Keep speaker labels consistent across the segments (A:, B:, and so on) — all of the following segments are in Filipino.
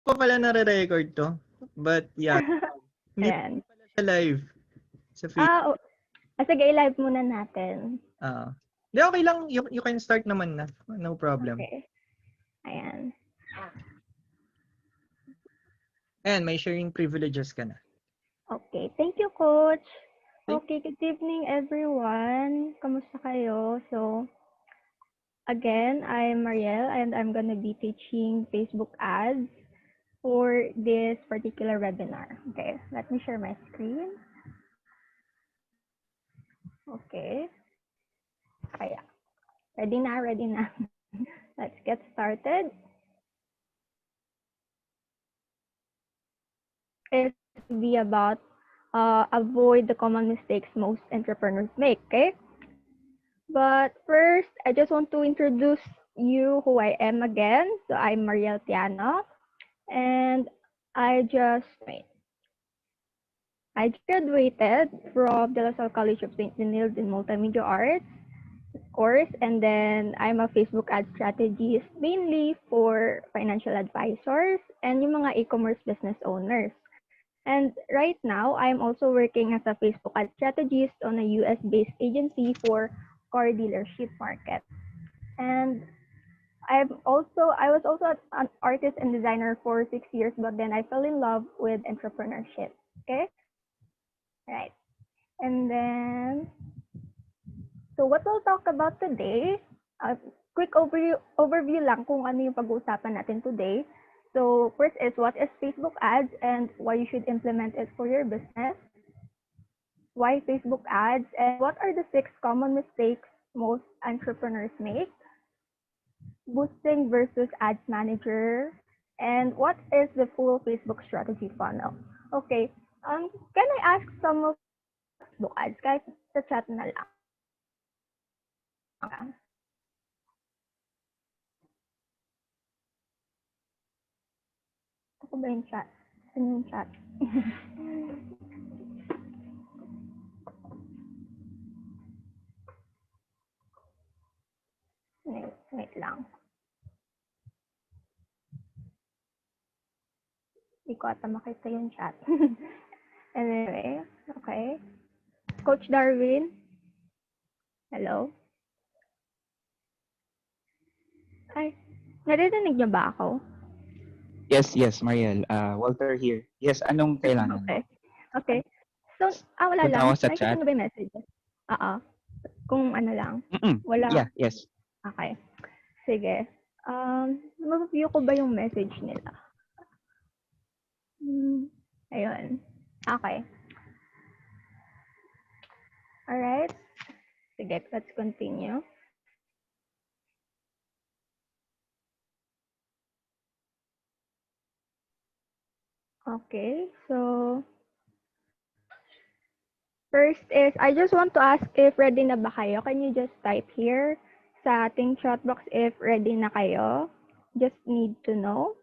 A: pa pala nare-record to. But yeah, hindi pa
B: Ayan.
A: pala siya live sa Facebook.
B: Sige, i-live muna natin.
A: Di, okay lang. You can start naman na. No problem.
B: Okay. Ayan.
A: Ayan, may sharing privileges ka na.
B: Okay. Thank you, Coach.
A: Thank
B: Okay, good evening, everyone. Kamusta kayo? So, again, I'm Marielle, and I'm gonna be teaching Facebook ads for this particular webinar. Okay, let me share my screen. Okay. Kaya. Ready na, ready na. Let's get started. It's going to be about avoid the common mistakes most entrepreneurs make, okay? But first, I just want to introduce you who I am again. So I'm Mariel Tiana, and I just wait. I just graduated from De La Salle College of St. Benilde in Multimedia Arts course, and then I'm a Facebook ad strategist mainly for financial advisors and yung mga e-commerce business owners. And right now, I'm also working as a Facebook ad strategist on a US-based agency for car dealership market. And I was also an artist and designer for 6 years, but then I fell in love with entrepreneurship. Okay, right. And then, so what we'll talk about today, a quick overview lang kung ano yung pag-uusapan natin today. So first is what is Facebook ads and why you should implement it for your business. Why Facebook ads and what are the 6 common mistakes most entrepreneurs make. Boosting versus ads manager. And what is the full Facebook strategy funnel? Okay, can I ask some of Facebook ads kahit sa chat na lang? Ako ba yung chat? Ano yung chat? wait lang. Hindi ko ata makita yung chat. Anyway, okay. Coach Darwin? Hello? Ay, naririnig niyo ba ako?
C: Yes, Mariel. Walter here. Yes, anong kailangan mo?
B: Okay. Okay. So, wala
C: Punta
B: lang.
C: ako sa
B: Nakikita
C: chat.
B: niyo ba yung message? Kung ano lang. Wala.
C: Yeah, yes.
B: Okay. Sige. Ma-view ko ba yung message nila? Ayun. Okay. Alright. Sige, let's continue. Okay, so first is, I just want to ask if ready na ba kayo. Can you just type here sa ating chat box if ready na kayo? Just need to know.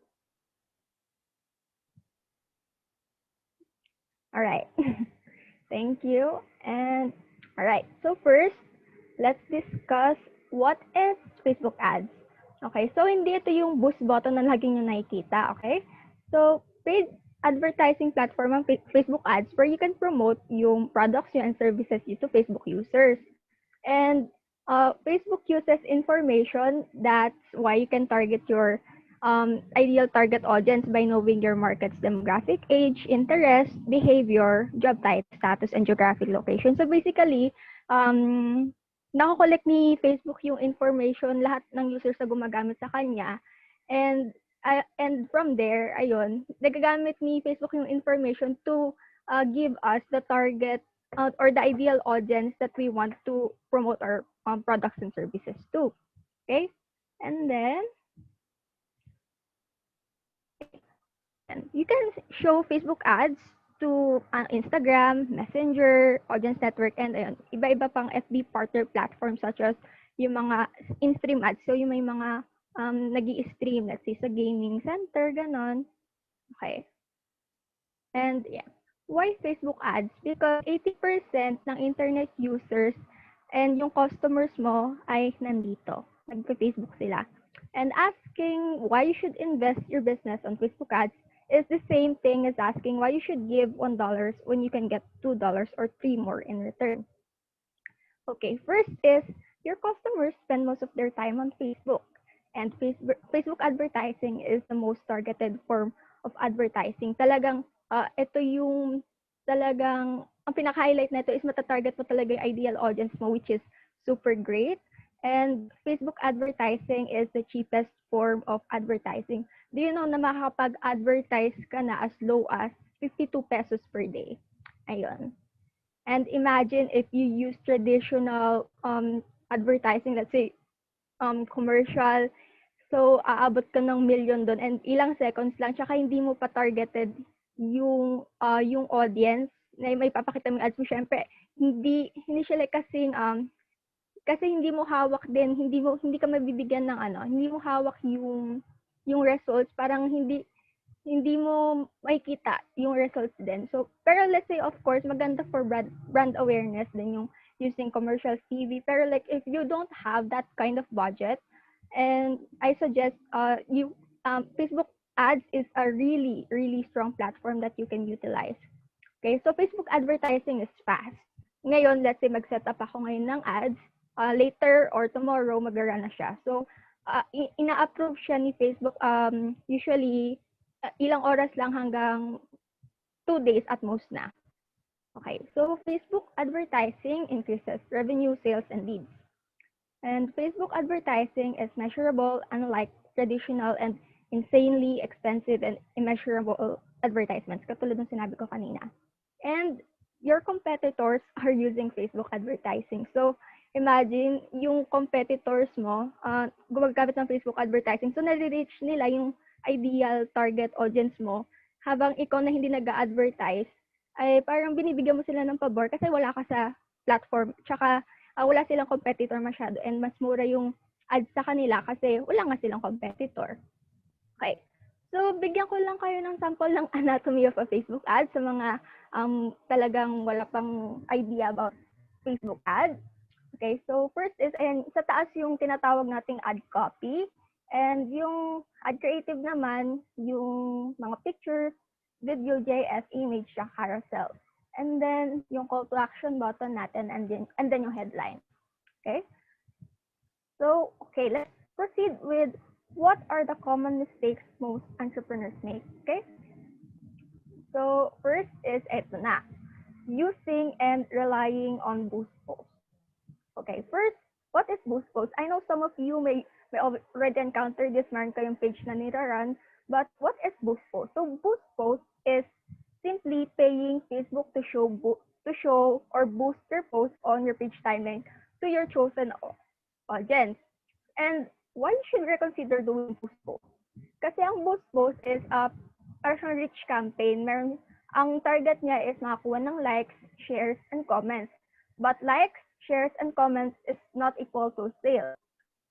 B: Alright. Thank you. And alright, so first, let's discuss what is Facebook ads. Okay, so hindi ito yung boost button na lagi nyo nakikita, okay? So, paid advertising platform ang Facebook ads where you can promote yung products nyo and services nyo to Facebook users. And Facebook uses information, that's why you can target your ideal target audience by knowing your market's demographic, age, interest, behavior, job type, status, and geographic location. So basically, nako-collect ni Facebook yung information lahat ng users na gumagamit sa kanya, and from there, ayun, nagagamit ni Facebook yung information to give us the target or the ideal audience that we want to promote our products and services to. Okay, and then you can show Facebook ads to Instagram, Messenger, Audience Network, and ayun, iba-iba pang FB partner platforms such as yung mga in-stream ads. So, yung may mga nag-i-stream, let's say, sa gaming center, ganon. Okay. And yeah. Why Facebook ads? Because 80% ng internet users and yung customers mo ay nandito. Nagpa-Facebook sila. And asking why you should invest your business on Facebook ads is the same thing as asking why you should give $1 when you can get $2 or 3 more in return. Okay, first is your customers spend most of their time on Facebook, and Facebook advertising is the most targeted form of advertising. Talagang ito yung talagang ang pinaka-highlight nito is matatarget mo talaga yung ideal audience mo, which is super great. And Facebook advertising is the cheapest form of advertising. Do you know na makakapag-advertise ka na as low as 52 pesos per day? Ayun. And imagine if you use traditional advertising, let's say commercial, so aabot ka ng million doon and ilang seconds lang, tsaka hindi mo pa targeted yung audience na may papakita mo ads mo. Syempre, hindi siya like kasing kasi hindi mo hawak din, hindi ka mabibigyan ng hindi mo hawak yung results, parang hindi mo makikita yung results din. So, pero let's say, of course, maganda for brand awareness din yung using commercial TV. Pero like, if you don't have that kind of budget, and I suggest Facebook ads is a really, really strong platform that you can utilize. Okay, so Facebook advertising is fast. Ngayon, let's say mag-set up ako ngayon ng ads, later or tomorrow, mag-run na siya. So, ina-approve siya ni Facebook usually ilang oras lang hanggang 2 days at most na. Okay, so Facebook advertising increases revenue, sales, and leads. And Facebook advertising is measurable, unlike traditional and insanely expensive and immeasurable advertisements, katulad ng sinabi ko kanina. And your competitors are using Facebook advertising. So, imagine yung competitors mo, gumagamit ng Facebook advertising. So, nare-reach nila yung ideal target audience mo habang ikaw na hindi nag-advertise ay parang binibigyan mo sila ng pabor kasi wala ka sa platform, tsaka wala silang competitor masyado and mas mura yung ads sa kanila kasi wala nga silang competitor. Okay, so bigyan ko lang kayo ng sample ng anatomy of a Facebook ad sa mga talagang wala pang idea about Facebook ad. Okay, so first is, ayan, sa taas yung tinatawag nating ad copy. And yung ad creative naman, yung mga pictures, video, JS, image, sa carousel. And then, yung call to action button natin, and then yung headline. Okay? So, okay, let's proceed with what are the common mistakes most entrepreneurs make. Okay? So, first is ito na. Using and relying on boost posts. Okay, first, what is boost posts? I know some of you may already encountered this, meron kayong page na nira-run, but what is boost post? So boost post is simply paying Facebook to show or boost your post on your page timing to your chosen audience. And why you should reconsider doing boost post? Kasi ang boost post is a parang rich campaign. Ang target niya is makakuha ng likes, shares, and comments. But likes, shares, and comments is not equal to sales.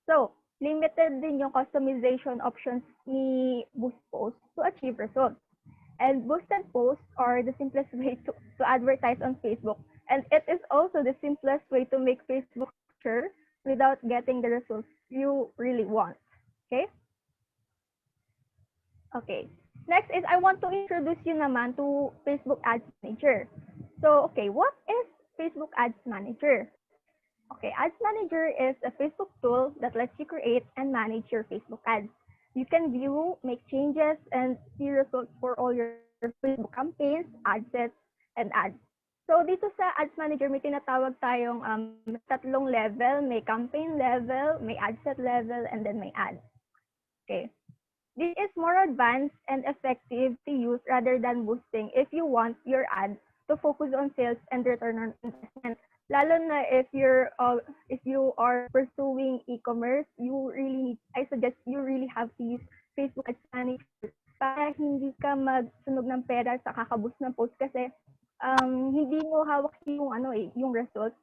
B: So, limited din yung customization options ni Boost Posts to achieve results. And boosted posts are the simplest way to advertise on Facebook. And it is also the simplest way to make Facebook sure without getting the results you really want. Okay? Okay. Next is I want to introduce you naman to Facebook Ads Manager. So, okay, what is Facebook Ads Manager? Okay, Ads Manager is a Facebook tool that lets you create and manage your Facebook ads. You can view, make changes, and see results for all your Facebook campaigns, ad sets, and ads. So dito sa Ads Manager, may tinatawag tayong tatlong level. May campaign level, may ad set level, and then may ads. Okay. This is more advanced and effective to use rather than boosting if you want your ads to focus on sales and return on investment. Lalo na if you are pursuing e-commerce, I suggest you really have to use Facebook Ads Manager para hindi ka magsunog ng pera sa kakaboost ng post kasi hindi mo hawak yung results.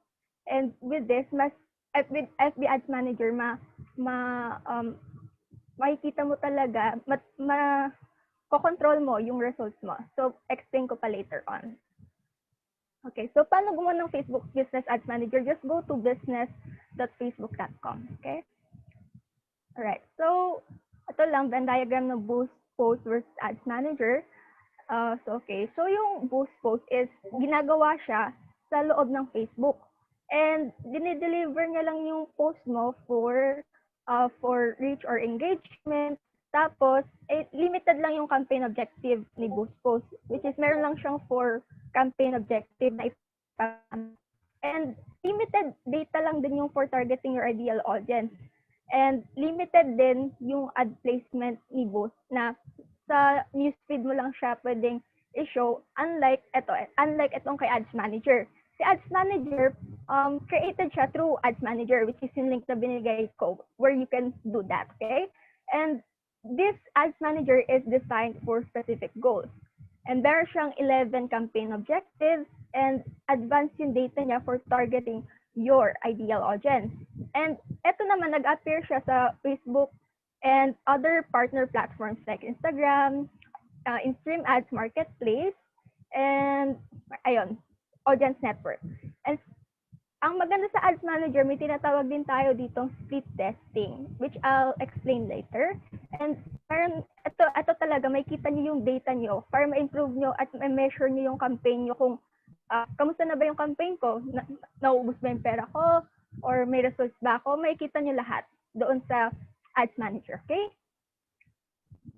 B: And with this, with FB Ads Manager, makikita mo talaga, kokontrol mo yung results mo. So, explain ko pa later on. Okay, so paano gumawa ng Facebook Business Ads Manager? Just go to business.facebook.com, okay? Alright. So, ito lang, Venn diagram ng Boost Post versus Ads Manager. Okay. So, yung Boost Post is ginagawa siya sa loob ng Facebook. And dinideliver niya lang yung post mo for reach or engagement. Tapos, limited lang yung campaign objective ni Boost Post, which is meron lang siyang for campaign objective na and limited data lang din yung for targeting your ideal audience. And limited din yung ad placement ni Boost na sa newsfeed mo lang siya pwedeng i-show unlike itong kay Ads Manager. Si Ads Manager, created siya through Ads Manager, which is yung link na binigay ko where you can do that, okay? And this Ads Manager is designed for specific goals. And meron siyang 11 campaign objectives and advanced yung data niya for targeting your ideal audience. And eto naman, nag-appear siya sa Facebook and other partner platforms like Instagram, InStream Ads Marketplace, and ayun, Audience Network. And ang maganda sa Ads Manager, may tinatawag din tayo ditong split testing, which I'll explain later. And parang ito talaga, may kita niyo yung data niyo para ma-improve niyo at ma-measure niyo yung campaign niyo kung kamusta na ba yung campaign ko? Naubos ba yung pera ko? Or may results ba ako? May kita niyo lahat doon sa Ads Manager, okay?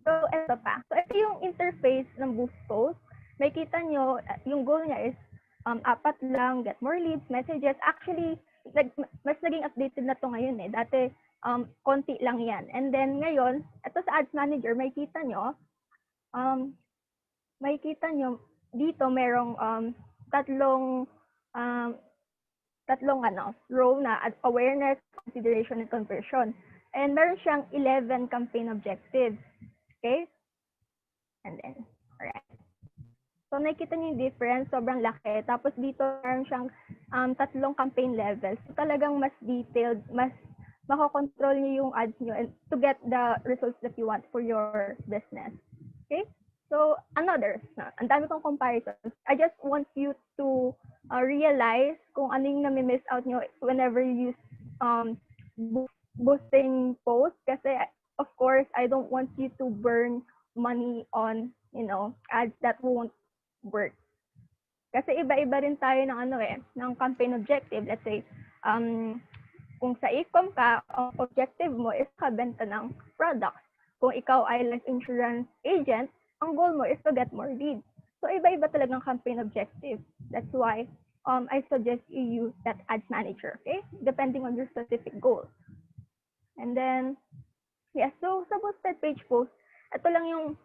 B: So, ito pa. So, ito yung interface ng Boost Post. May kita nyo, yung goal niya is apat lang, get more leads, messages. Actually, mas naging updated na to ngayon eh. Dati, konti lang yan. And then, ngayon, ito sa Ads Manager, may kita nyo, dito merong tatlong row na awareness, consideration, and conversion. And meron siyang 11 campaign objectives. Okay? And then, alright. So, nakikita niyo yung difference, sobrang laki. Tapos dito, meron siyang tatlong campaign levels. So, talagang mas detailed, mas makokontrol niyo yung ads niyo and to get the results that you want for your business. Okay? So, another, ang dami kong comparisons. I just want you to realize kung ano yung nami-miss out nyo whenever you use boosting posts. Kasi, of course, I don't want you to burn money on, ads that won't work. Kasi iba-iba rin tayo ng campaign objective. Let's say, kung sa e-com ka, ang objective mo is kabenta ng products. Kung ikaw ay life insurance agent, ang goal mo is to get more leads. So, iba-iba talagang campaign objective. That's why I suggest you use that Ads Manager, okay? Depending on your specific goal. And then, so sa boosted page post, ito lang yung,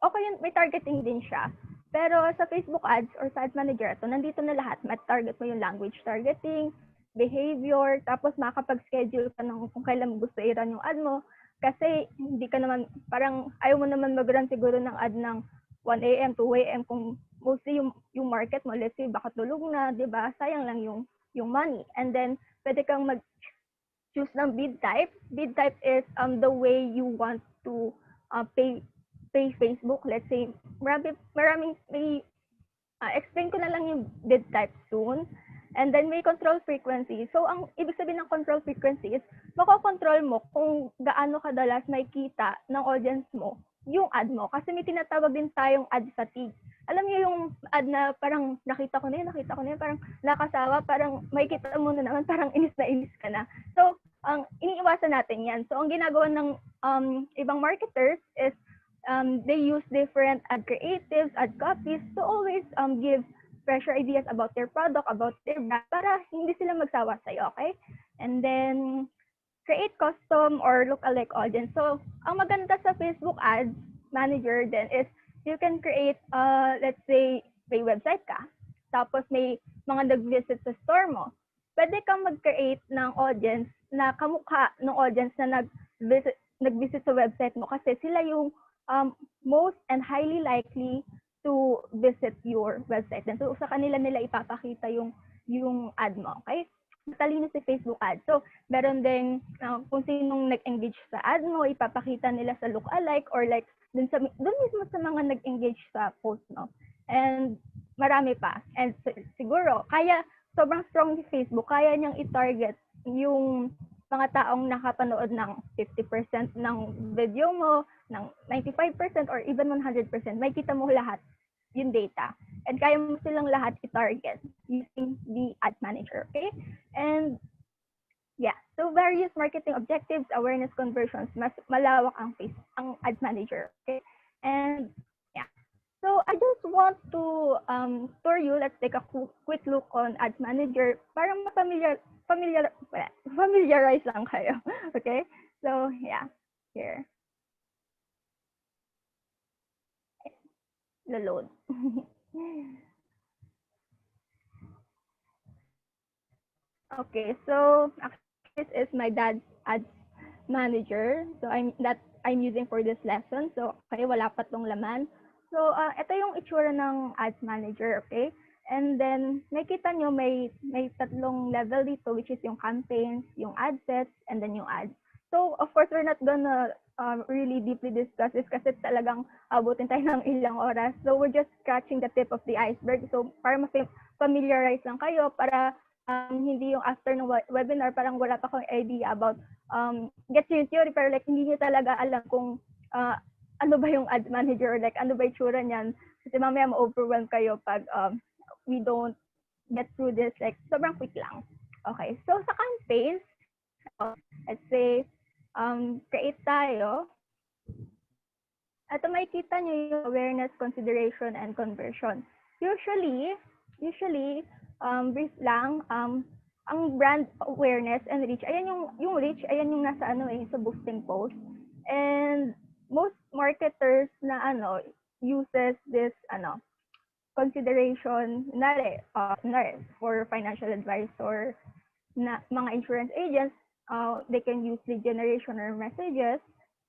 B: okay yun, may targeting din siya. Pero sa Facebook ads or sa Ads Manager, ito, nandito na lahat. Mat-target mo yung language targeting, behavior, tapos makakapag-schedule ka ng kung kailan mo gusto i-run yung ad mo. Kasi hindi ka naman, parang ayaw mo naman mag-run siguro ng ad ng 1 a.m., 2 a.m. kung mostly yung market mo, let's say, baka tulog na, di ba? Sayang lang yung money. And then, pwede kang choose ng bid type. Bid type is the way you want to pay Facebook. Let's say, explain ko na lang yung bid type soon. And then may control frequency. So, ang ibig sabihin ng control frequency is makokontrol mo kung gaano kadalas may kita ng audience mo yung ad mo. Kasi may tinatawag din tayong ad fatigue. Alam niyo yung ad na parang nakita ko na yun, parang nakasawa, parang may kita mo na naman, parang inis na inis ka na. So, ang iniiwasan natin yan. So, ang ginagawa ng ibang marketers is they use different ad creatives, ad copies to always give fresh ideas about their product, about their brand, para hindi sila magsawa sa'yo, okay? And then, create custom or lookalike audience. So, ang maganda sa Facebook Ads Manager then is you can create, let's say, may website ka, tapos may mga nag-visit sa store mo. Pwede kang mag-create ng audience na kamukha ng audience na nag-visit sa website mo kasi sila yung most and highly likely to visit your website. And so, sa kanila ipapakita yung ad mo, okay? Matalino si Facebook Ads. So, meron din kung sinong nag-engage sa ad mo, ipapakita nila sa lookalike or like dun mismo sa mga nag-engage sa post mo. And marami pa. And siguro, sobrang strong ni Facebook, kaya niyang i-target yung mga taong nakapanood ng 50% ng video mo, ng 95% or even 100%, may kita mo lahat yung data. And kaya mo silang lahat i-target using the Ads Manager, okay? And yeah, so various marketing objectives, awareness, conversions, mas malawak ang Ads Manager, okay? And yeah, so I just want to tour you. Let's take a quick look on Ads Manager para familiarize lang kayo, okay? So yeah, here, the load. Okay, so this is my dad's Ads Manager. So I'm using for this lesson. So okay, wala pa tong laman. So ito yung itsura ng Ads Manager, okay? And then makita nyo may tatlong level dito, which is yung campaigns, yung ad sets, and then yung ads. So of course we're not gonna really deeply discuss this kasi talagang abutin tayo ng ilang oras. So we're just scratching the tip of the iceberg. So para ma-familiarize lang kayo, para hindi yung after ng webinar parang wala pa akong idea about gets yung theory pero like hindi niyo talaga alam kung ano ba yung Ads Manager or like ano ba yung tsura niyan, kasi mamaya ma-overwhelm kayo pag we don't get through this, like sobrang quick lang. Okay, so sa campaigns, let's say create tayo. Ito makikita nyo yung awareness, consideration, and conversion. Usually, brief lang, ang brand awareness and reach, ayan yung reach, ayan yung nasa sa boosting post. And most marketers na uses this consideration, for financial advice or na mga insurance agents, they can use lead generation or messages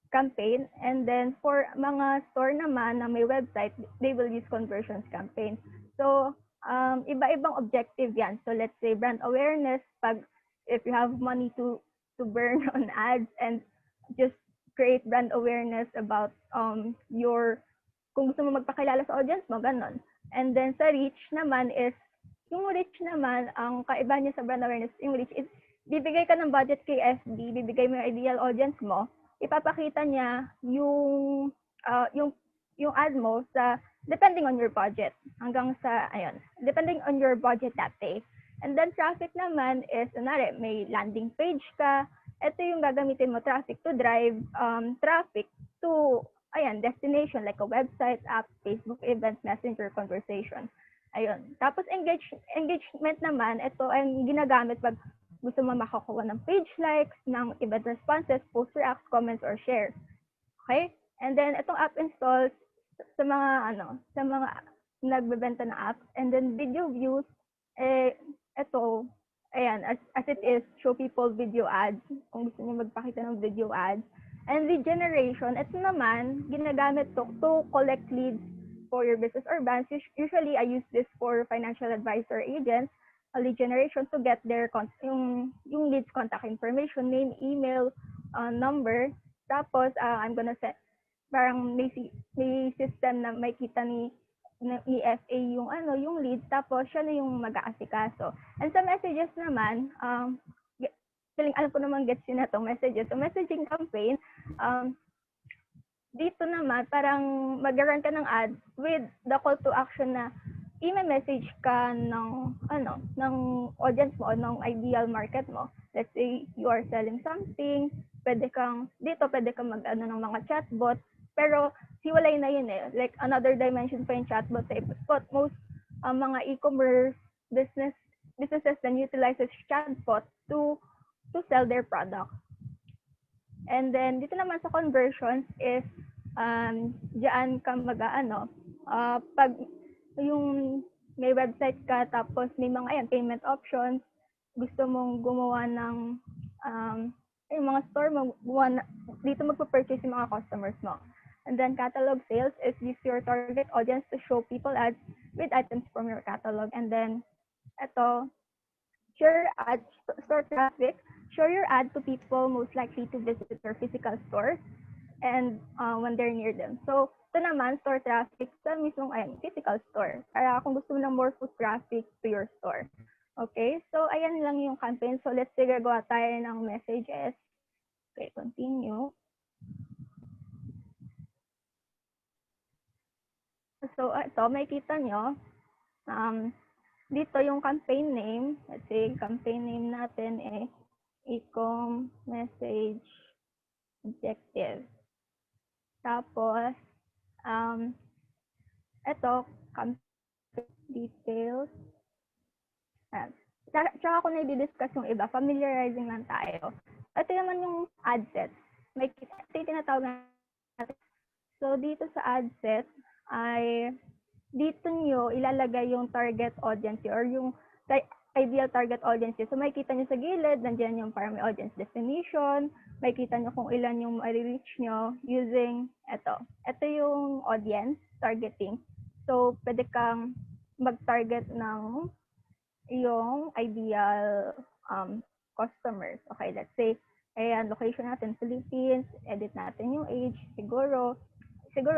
B: campaign, and then for mga store naman na may website, they will use conversions campaign. So iba-ibang objective yan. So let's say brand awareness, pag if you have money to burn on ads and just create brand awareness about your, kung gusto mo magpakilala sa audience mo, ganon. And then sa reach naman is, yung reach naman, ang kaiba niya sa brand awareness, yung reach is, bibigay ka ng budget kay FB, bibigay mo yung ideal audience mo, ipapakita niya yung ad mo sa, depending on your budget, hanggang sa, depending on your budget that day. And then traffic naman is, may landing page ka, ito yung gagamitin mo, traffic to drive traffic to destination like a website, app, Facebook events, messenger, conversation. Tapos engagement naman, ito ang ginagamit pag gusto mo makakuha ng page likes, ng event responses, post reacts, comments, or share. Okay? And then itong app installs sa mga nagbebenta ng app. And then video views, ito, as it is, show people video ads, kung gusto niyo magpakita ng video ads. And lead generation, ito naman, ginagamit to collect leads for your business or brands. Usually, I use this for financial advisor agents, a lead generation to get their yung leads contact information, name, email, number. Tapos, I'm gonna set, parang may system na may kita ni FA yung leads, tapos siya na yung mag-aasikaso. And sa messages naman, alam ko naman gets yun na itong messages. So, messaging campaign, dito naman, parang mag-run ka ng ads with the call to action na i-message ka ng audience mo o ng ideal market mo. Let's say, you are selling something, pwede kang mag-ano ng mga chatbot, pero hiwalay na yun eh. Like, another dimension pa yung chatbot eh. But most mga e-commerce businesses then utilizes chatbot to sell their product. And then dito naman sa conversions is diyan ka pag yung may website ka tapos may mga payment options, gusto mong gumawa ng yung mga store mo, dito magpo-purchase yung mga customers mo. And then catalog sales is use your target audience to show people ads with items from your catalog. And then ito, share ads, store traffic, show your ad to people most likely to visit your physical stores and when they're near them. So, ito naman, store traffic sa mismong physical store. Kaya kung gusto mo ng more foot traffic to your store. Okay, so ayan lang yung campaign. So let's say gagawa tayo ng messages. Okay, continue. So ito, makikita nyo, dito yung campaign name. Let's say campaign name natin Ecom Message Objective. Tapos, ito, campaign details. Tsaka ako na i-discuss yung iba. Familiarizing lang tayo. Ito naman yung ad set. May tinatawag natin. So, dito sa ad set ay dito nyo ilalagay yung target audience or yung ideal target audience. So, makikita nyo sa gilid, nandiyan yung parang may audience definition, makikita nyo kung ilan yung ma-reach nyo using ito. Ito yung audience targeting. So, pwede kang mag-target ng yung ideal customers. Okay, let's say, ayan, location natin, Philippines, edit natin yung age, siguro,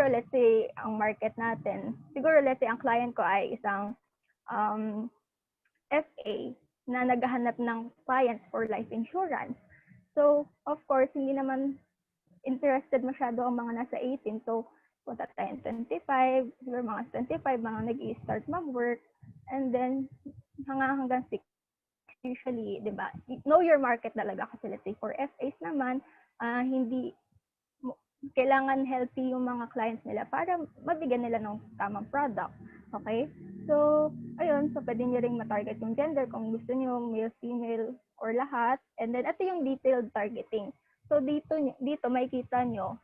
B: let's say, ang market natin, siguro, let's say, ang client ko ay isang FA na naghahanap ng clients for life insurance. So, of course, hindi naman interested masyado ang mga nasa 18. So, punta tayo 25, siguro mga 25, mga nag-i-start mag-work, and then, hanggang 6 usually, di ba? Know your market talaga kasi let's say for FAs naman, hindi kailangan healthy yung mga clients nila para mabigyan nila ng tamang product. Okay? So, ayun. So, pwede nyo ring matarget yung gender kung gusto nyo, male, female, or lahat. And then, ito yung detailed targeting. So, dito makikita nyo,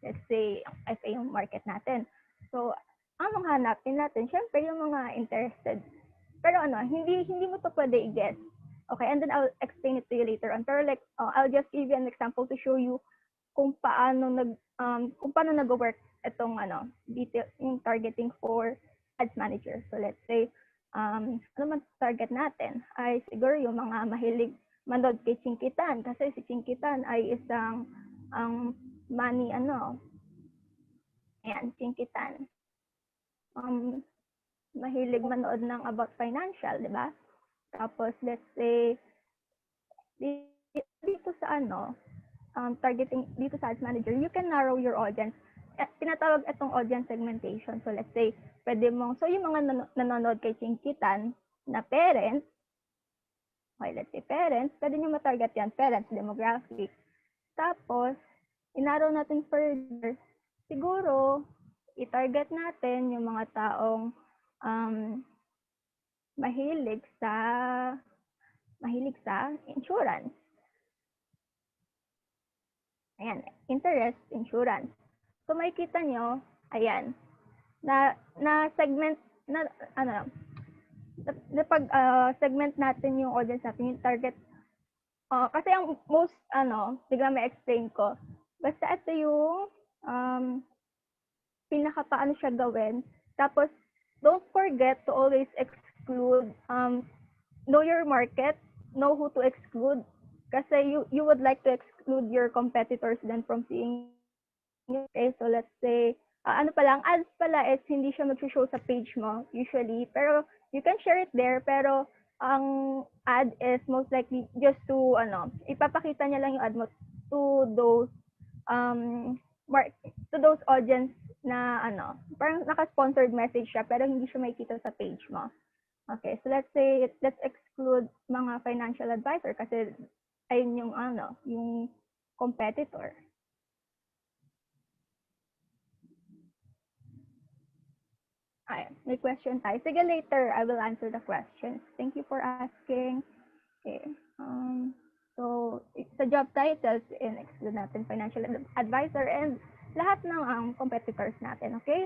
B: let's say, FA yung market natin. So, anong hanapin natin? Siyempre, yung mga interested. Pero hindi mo to pwede i-guess. Okay, and then I'll explain it to you later on. Pero like, I'll just give you an example to show you kung paano nag-work itong detail, yung targeting for ads manager. So let's say, ano man target natin ay siguro yung mga mahilig manood kay Chinkitan kasi si Chinkitan ay isang money ayan, Chinkitan. Mahilig manood ng about financial, di ba? Tapos, let's say, dito sa targeting, dito sa ads manager, you can narrow your audience. Tinatawag itong audience segmentation. So, let's say, pwede mong, so yung mga nanonood kay Chinkitan na parents, okay, let's say parents, pwede nyo matarget yan, parents, demographic. Tapos, inarrow natin further, siguro, i-target natin yung mga taong mahilig sa insurance. Ayan, interest, insurance. So makikita nyo, ayan, na segment na pag segment natin yung audience natin, yung target. Kasi ang most bigla may explain ko. Basta ito yung pinaka paano siya gawin. Tapos don't forget to always exclude, know your market, know who to exclude. Kasi you would like to exclude your competitors then from seeing. Okay, so let's say, ads pala is hindi siya mag-show sa page mo usually. Pero you can share it there, pero ang ad is most likely just to, ipapakita niya lang yung ad mo to those, to those audience na, parang naka-sponsored message siya, pero hindi siya makikita sa page mo. Okay, so let's say, let's exclude mga financial advisor kasi ayun yung yung competitor. Ay, may question tayo. Sige, later I will answer the questions. Thank you for asking. Okay. So, sa job titles, exclude natin financial advisor and lahat ng competitors natin, okay?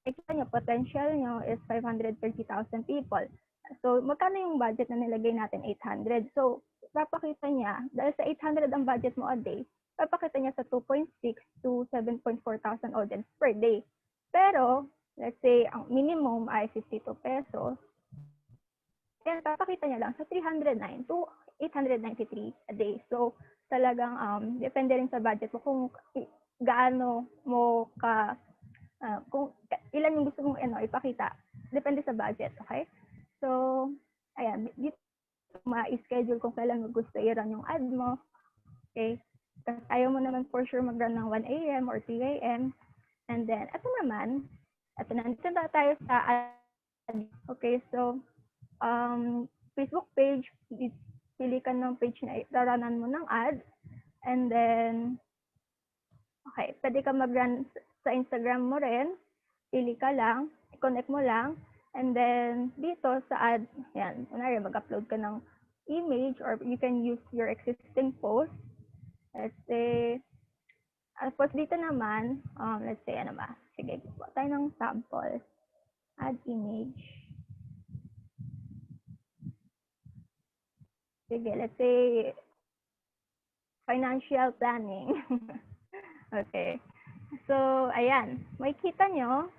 B: Kita nyo, potential nyo is 530,000 people. So, magkano yung budget na nilagay natin? 800. So, papakita niya, dahil sa 800 ang budget mo a day, papakita niya sa 2.6 to 7.4 thousand audience per day. Pero, let's say, ang minimum ay 52 pesos. Then, papakita niya lang sa 309 to 893 a day. So, talagang, depende rin sa budget mo kung gaano mo kung ilan yung gusto mong ipakita. Depende sa budget, okay? So, ayan, dito ma-schedule kung kailan mo gusto i-run yung ad mo. Okay? Kasi ayaw mo naman for sure mag-run ng 1 a.m. or 3 a.m. And then, nandito na tayo sa ad. Okay, so, Facebook page, pili ka ng page na irarunan mo ng ad. And then, okay, pwede ka mag-run sa Instagram mo rin. Pili ka lang, i-connect mo lang. And then, dito sa ad, yan, kunwari mag-upload ka ng image or you can use your existing post. Let's say, post dito naman, let's say, ano ba? Sige, gawa tayo ng sample. Add image. Sige, let's say, financial planning. Okay. So, ayan. Makikita nyo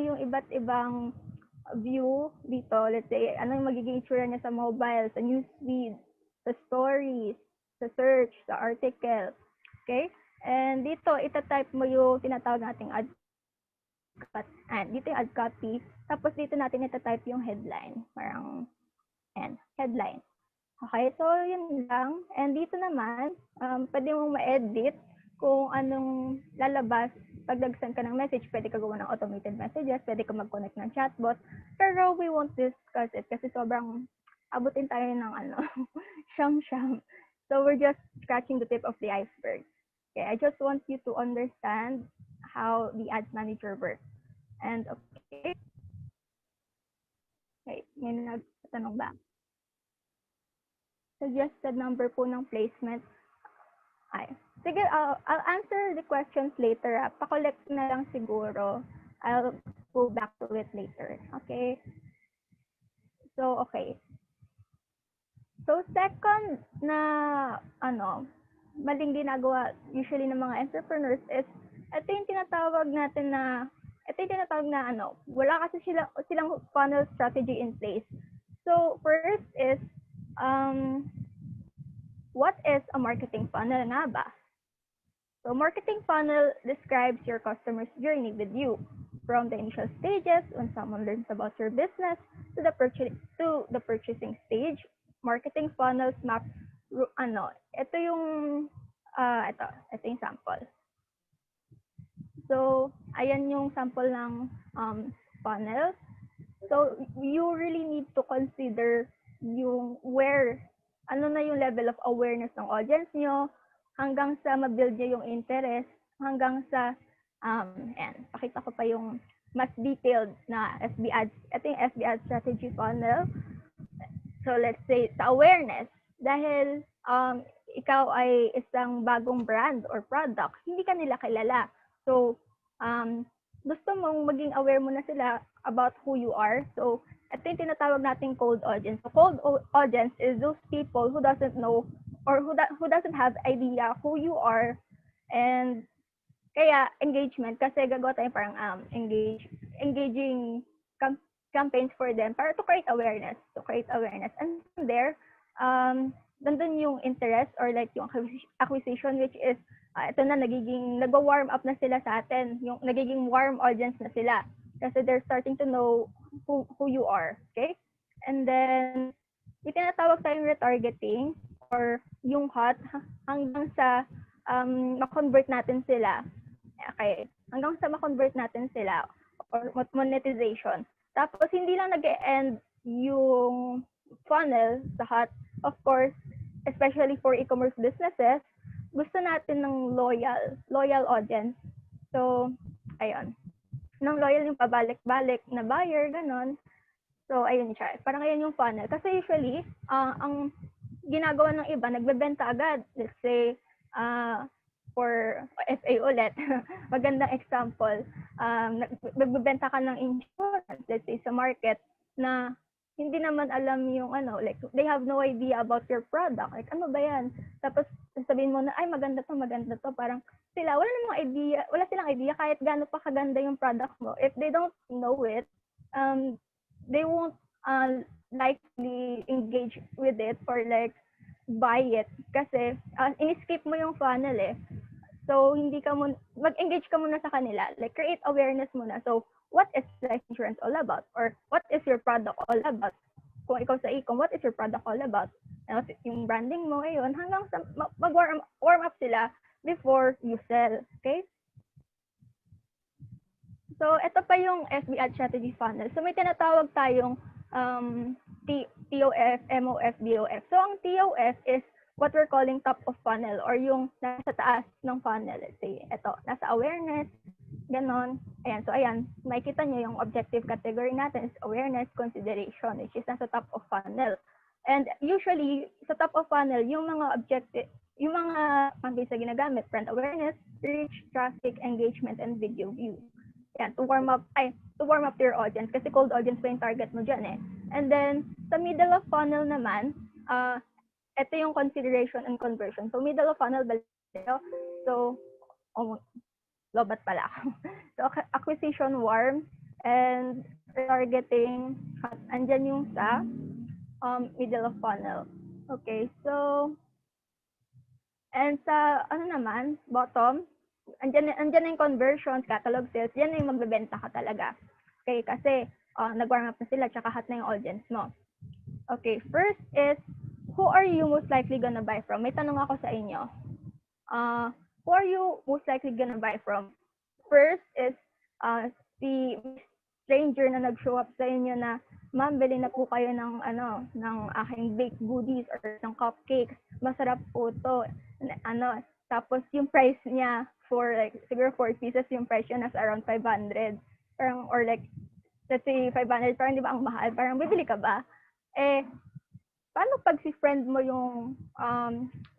B: yung iba't ibang view dito. Let's say, ano yung magiging itsura niya sa mobile, sa newsfeed, sa stories, sa search, sa article. Okay? And dito, itatype mo yung tinatawag nating ad dito yung ad copy. Tapos dito natin itatype yung headline. Parang, headline. Okay, so yun lang. And dito naman, pwede mong ma-edit kung anong lalabas. Pag nag-send ka ng message, pwede ka gawa ng automated messages, pwede ka mag-connect ng chatbot. Pero we won't discuss it kasi sobrang abutin tayo ng siyam-siyam. So we're just scratching the tip of the iceberg. Okay, I just want you to understand how the ads manager works. And okay, may nagtatanong ba? Suggested number po ng placement. Sige, I'll answer the questions later. Pa-collect na lang siguro. I'll go back to it later. Okay? So, okay. So, second na, maling ginagawa usually ng mga entrepreneurs is, ito yung tinatawag na, wala kasi silang funnel strategy in place. So, first is, what is a marketing funnel nga ba? So, marketing funnel describes your customer's journey with you from the initial stages when someone learns about your business to the purchasing stage. Marketing funnels map ito yung sample. So, ayan yung sample ng funnel. So, you really need to consider yung ano na yung level of awareness ng audience nyo, hanggang sa ma-build nyo yung interest, hanggang sa, pakita ko pa yung mas detailed na FB ads. Ito yung FB ads strategy funnel. So, let's say, sa awareness, dahil ikaw ay isang bagong brand or product, hindi ka nila kilala. So, gusto mong maging aware mo na sila about who you are. So, ito yung tinatawag nating cold audience. So, cold audience is those people who doesn't know or who doesn't have idea who you are. And kaya engagement, kasi gagawa tayo parang engaging campaigns for them para to create awareness. And from there, nandun yung interest or like yung acquisition, which is ito na nagwa-warm up na sila sa atin, yung nagiging warm audience na sila kasi they're starting to know who you are, okay? And then yung tinatawag tayong retargeting or yung hot hanggang sa ma-convert natin sila. Okay, hanggang sa ma-convert natin sila or monetization. Tapos hindi lang nag-e-end yung funnel sa hot. Of course, especially for e-commerce businesses, gusto natin ng loyal audience. So, ayun. Nang loyal yung pabalik-balik na buyer, ganon. So, ayun siya. Parang ayun yung funnel. Kasi usually, ang ginagawa ng iba, nagbebenta agad. Let's say, for FA ulit, magandang example, nagbebenta ka ng insurance, let's say, sa market, na hindi naman alam yung like, they have no idea about your product. Like, ano ba yan? Tapos, sabihin mo na, ay, maganda to. Parang, wala silang idea kahit gaano pa kaganda yung product mo. If they don't know it, they won't likely engage with it or like buy it kasi in-skip mo yung funnel eh. So, hindi ka mag-engage ka muna sa kanila. Like, create awareness muna. So, what is life insurance all about? Or what is your product all about? Kung ikaw sa e-com, what is your product all about? Yung branding mo, ayun, hanggang sa warm up sila before you sell. Okay? So, ito pa yung FB ad strategy funnel. So, may tinatawag tayong TOF, MOF, BOF. So, ang TOF is what we're calling top of funnel or yung nasa taas ng funnel. Let's say, ito, nasa awareness, ganon. Ayan, so ayan, makikita nyo yung objective category natin is awareness, consideration, which is nasa top of funnel. And usually, sa top of funnel, yung mga objective, yung mga campaigns na ginagamit, brand awareness, reach, traffic, engagement, and video views. Yan, to warm up to your audience kasi cold audience pa yung target mo dyan eh. And then, sa middle of funnel naman, ito yung consideration and conversion. So, middle of funnel, so, lobat pala ako. So, acquisition warm and targeting, andyan yung sa middle of funnel. Okay, so, and sa, ano naman, bottom, andyan na yung conversions, catalog sales, yan na yung magbebenta ka talaga. Okay, kasi nag-warm up na sila, tsaka hot na yung audience mo. Okay, first is, who are you most likely gonna buy from? May tanong ako sa inyo. Who are you most likely gonna buy from? First is, si stranger na nag-show up sa inyo na, ma'am, bili na po kayo ng, ng aking baked goodies or ng cupcakes. Masarap po to. Tapos yung price niya for like, siguro 4 pieces yung price niya nasa around 500. Parang, or like, let's say 500, parang di ba ang mahal? Parang bibili ka ba? Eh, paano pag si friend mo yung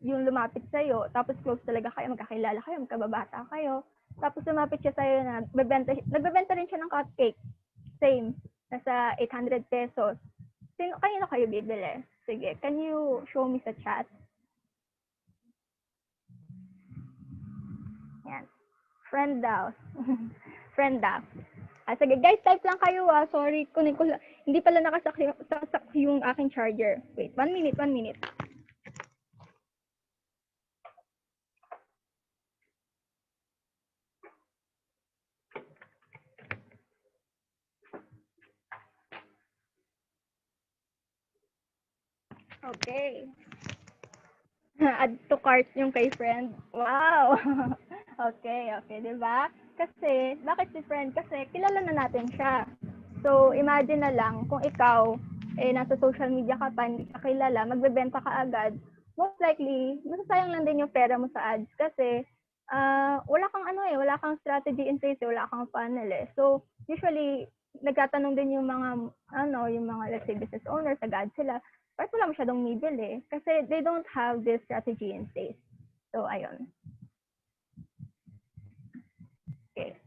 B: lumapit sa'yo, tapos close talaga kayo, magkakilala kayo, magkababata kayo, tapos lumapit siya sa'yo na nagbebenta rin siya ng cupcake. Same, nasa 800 pesos. Kanino kayo bibili? Sige, can you show me sa chat? Yan. Friend daw. Friend daw. Sige, guys, type lang kayo Sorry, kunin ko lang. Hindi pala nakasak yung aking charger. Wait, 1 minute. Okay. Add to cart yung kay friend. Wow! Okay, diba? Kasi, bakit si friend? Kasi kilala na natin siya. So, imagine na lang kung ikaw, nasa social media ka pa, hindi ka kilala, magbebenta ka agad, most likely, masasayang lang din yung pera mo sa ads kasi wala kang strategy in place, wala kang funnel eh. So, usually, nagtatanong din yung mga, let's say, business owners, agad sila, bakit wala masyadong bibili? Kasi they don't have this strategy in place. So, ayun. Okay.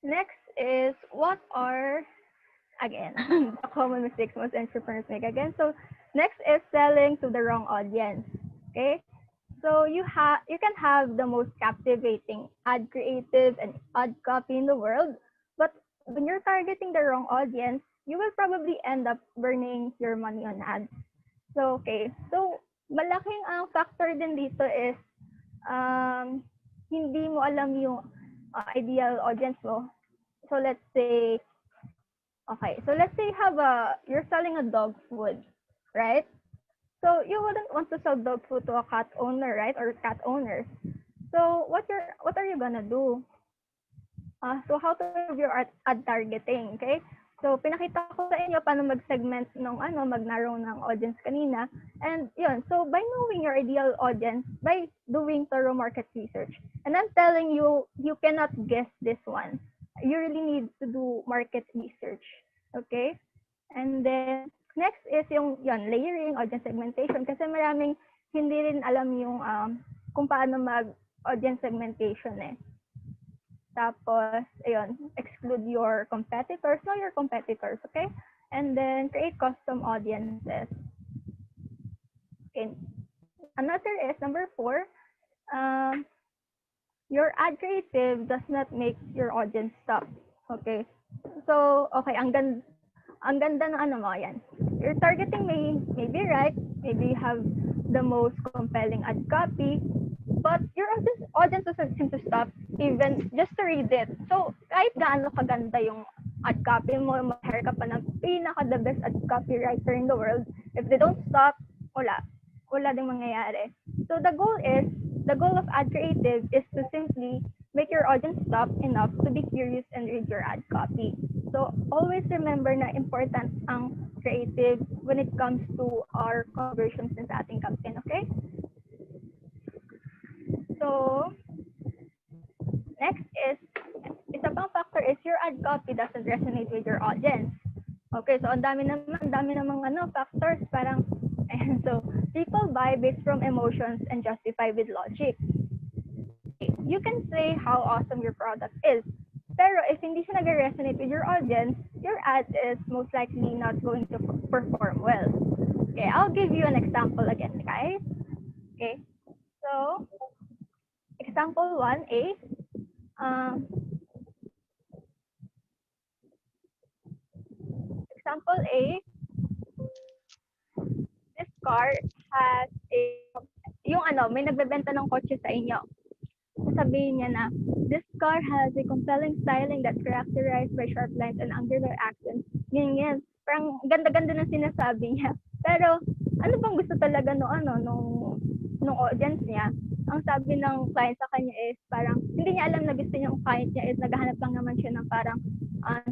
B: Next is, what are, again, the common mistakes most entrepreneurs make again. So, next is selling to the wrong audience. Okay? So, you can have the most captivating ad creative and ad copy in the world, but when you're targeting the wrong audience, you will probably end up burning your money on ads. So, okay. So, malaking factor din dito is hindi mo alam yung ideal audience mo. So, let's say you're selling a dog food, right? So, you wouldn't want to sell dog food to a cat owner, right? Or cat owners. So, what are you gonna do? So, how to improve your ad targeting, okay? So, pinakita ko sa inyo paano mag-segment mag-narrow ng audience kanina. And yun, so by knowing your ideal audience, by doing thorough market research. And I'm telling you, you cannot guess this one. You really need to do market research. Okay? And then, next is yung layering, audience segmentation. Kasi maraming hindi rin alam yung kung paano mag-audience segmentation eh. Tapos, ayun, exclude your competitors. Know your competitors, okay? And then, create custom audiences. Okay. Another is, number 4, your ad creative does not make your audience stop. Okay? So, okay, ang ganda ng yan. Your targeting may be right. Maybe you have the most compelling ad copy. But your audience doesn't seem to stop even just to read it. So, kahit gaano kaganda yung ad copy mo, mag-hire ka pa ng pinaka-the best ad copywriter in the world, if they don't stop, wala ding mangyayari. So, the goal of ad creative is to simply make your audience stop enough to be curious and read your ad copy. So, always remember na important ang creative when it comes to our conversions sa ating campaign, okay? So, next is, isa pang factor is your ad copy doesn't resonate with your audience. Okay, so ang dami namang factors, parang, and so, people buy based from emotions and justify with logic. Okay, you can say how awesome your product is, pero if hindi siya nag-resonate with your audience, your ad is most likely not going to perform well. Okay, I'll give you an example again, guys. Okay, so, example 1A, example A, this car has may nagbebenta ng kotse sa inyo. Sabihin niya na, this car has a compelling styling that's characterized by sharp lines and angular accents. Ganyan. Parang ganda-ganda na sinasabi niya. Pero, ano bang gusto talaga nung audience niya? Ang sabi ng client sa kanya is parang, hindi niya alam na gusto niya ang client niya is naghahanap lang naman siya ng parang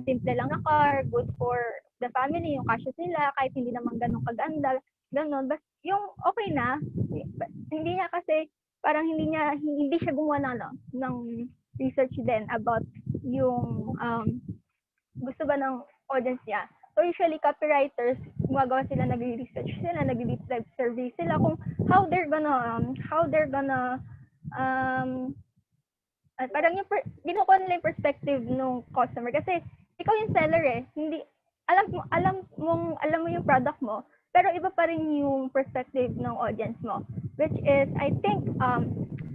B: simple lang na car, good for the family, yung kasya sila, kahit hindi naman ganun kaganda, ganun. Basta yung okay na, hindi niya kasi, parang hindi siya gumawa ng research din about yung gusto ba ng audience niya. So usually copywriters, gumagawa sila, nagre-research sila, nagre-deep dive survey sila kung how they're gonna parang yung kinukuha nila yung perspective ng customer kasi ikaw yung seller hindi alam mo yung product mo, pero iba pa rin yung perspective ng audience mo, which is I think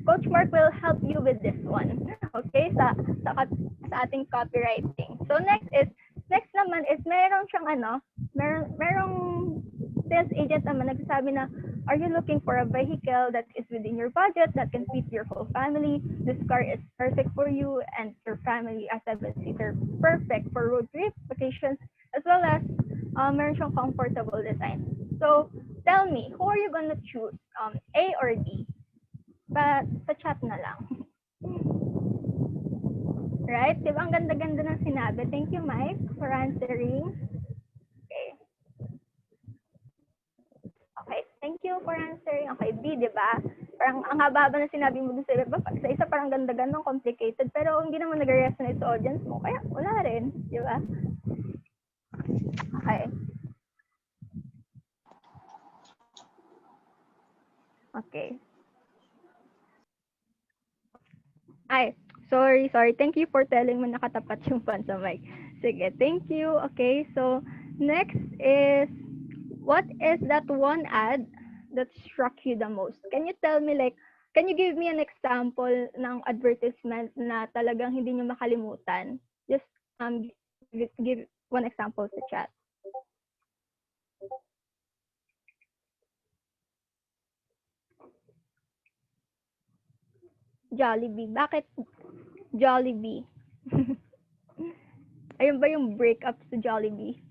B: Coach Mark will help you with this one. Okay, sa ating copywriting. So next naman is merong sales agent naman nagsasabi na, are you looking for a vehicle that is within your budget that can fit your whole family? This car is perfect for you and your family as a 7-seater, perfect for road trip, vacations, as well as meron siyang comfortable design. So tell me, who are you gonna choose? A or D? Sa chat na lang. Right? Diba ang ganda-ganda ng sinabi? Thank you, Mike, for answering. Okay, thank you for answering. Okay, B, diba? Parang ang haba-haba na sinabi mo dun sa iba. Sa isa parang ganda-ganda, complicated, pero hindi naman nag-resonate sa audience mo. Kaya wala rin, diba? Okay. Okay. Ay, sorry. Thank you for telling me nakatapat yung pan sa mic. Sige, thank you. Okay, so next is, what is that one ad that struck you the most? Can you tell me, can you give me an example ng advertisement na talagang hindi nyo makalimutan? Just give one example sa chat. Jollibee. Bakit Jollibee? Ayun ba yung breakup sa Jollibee?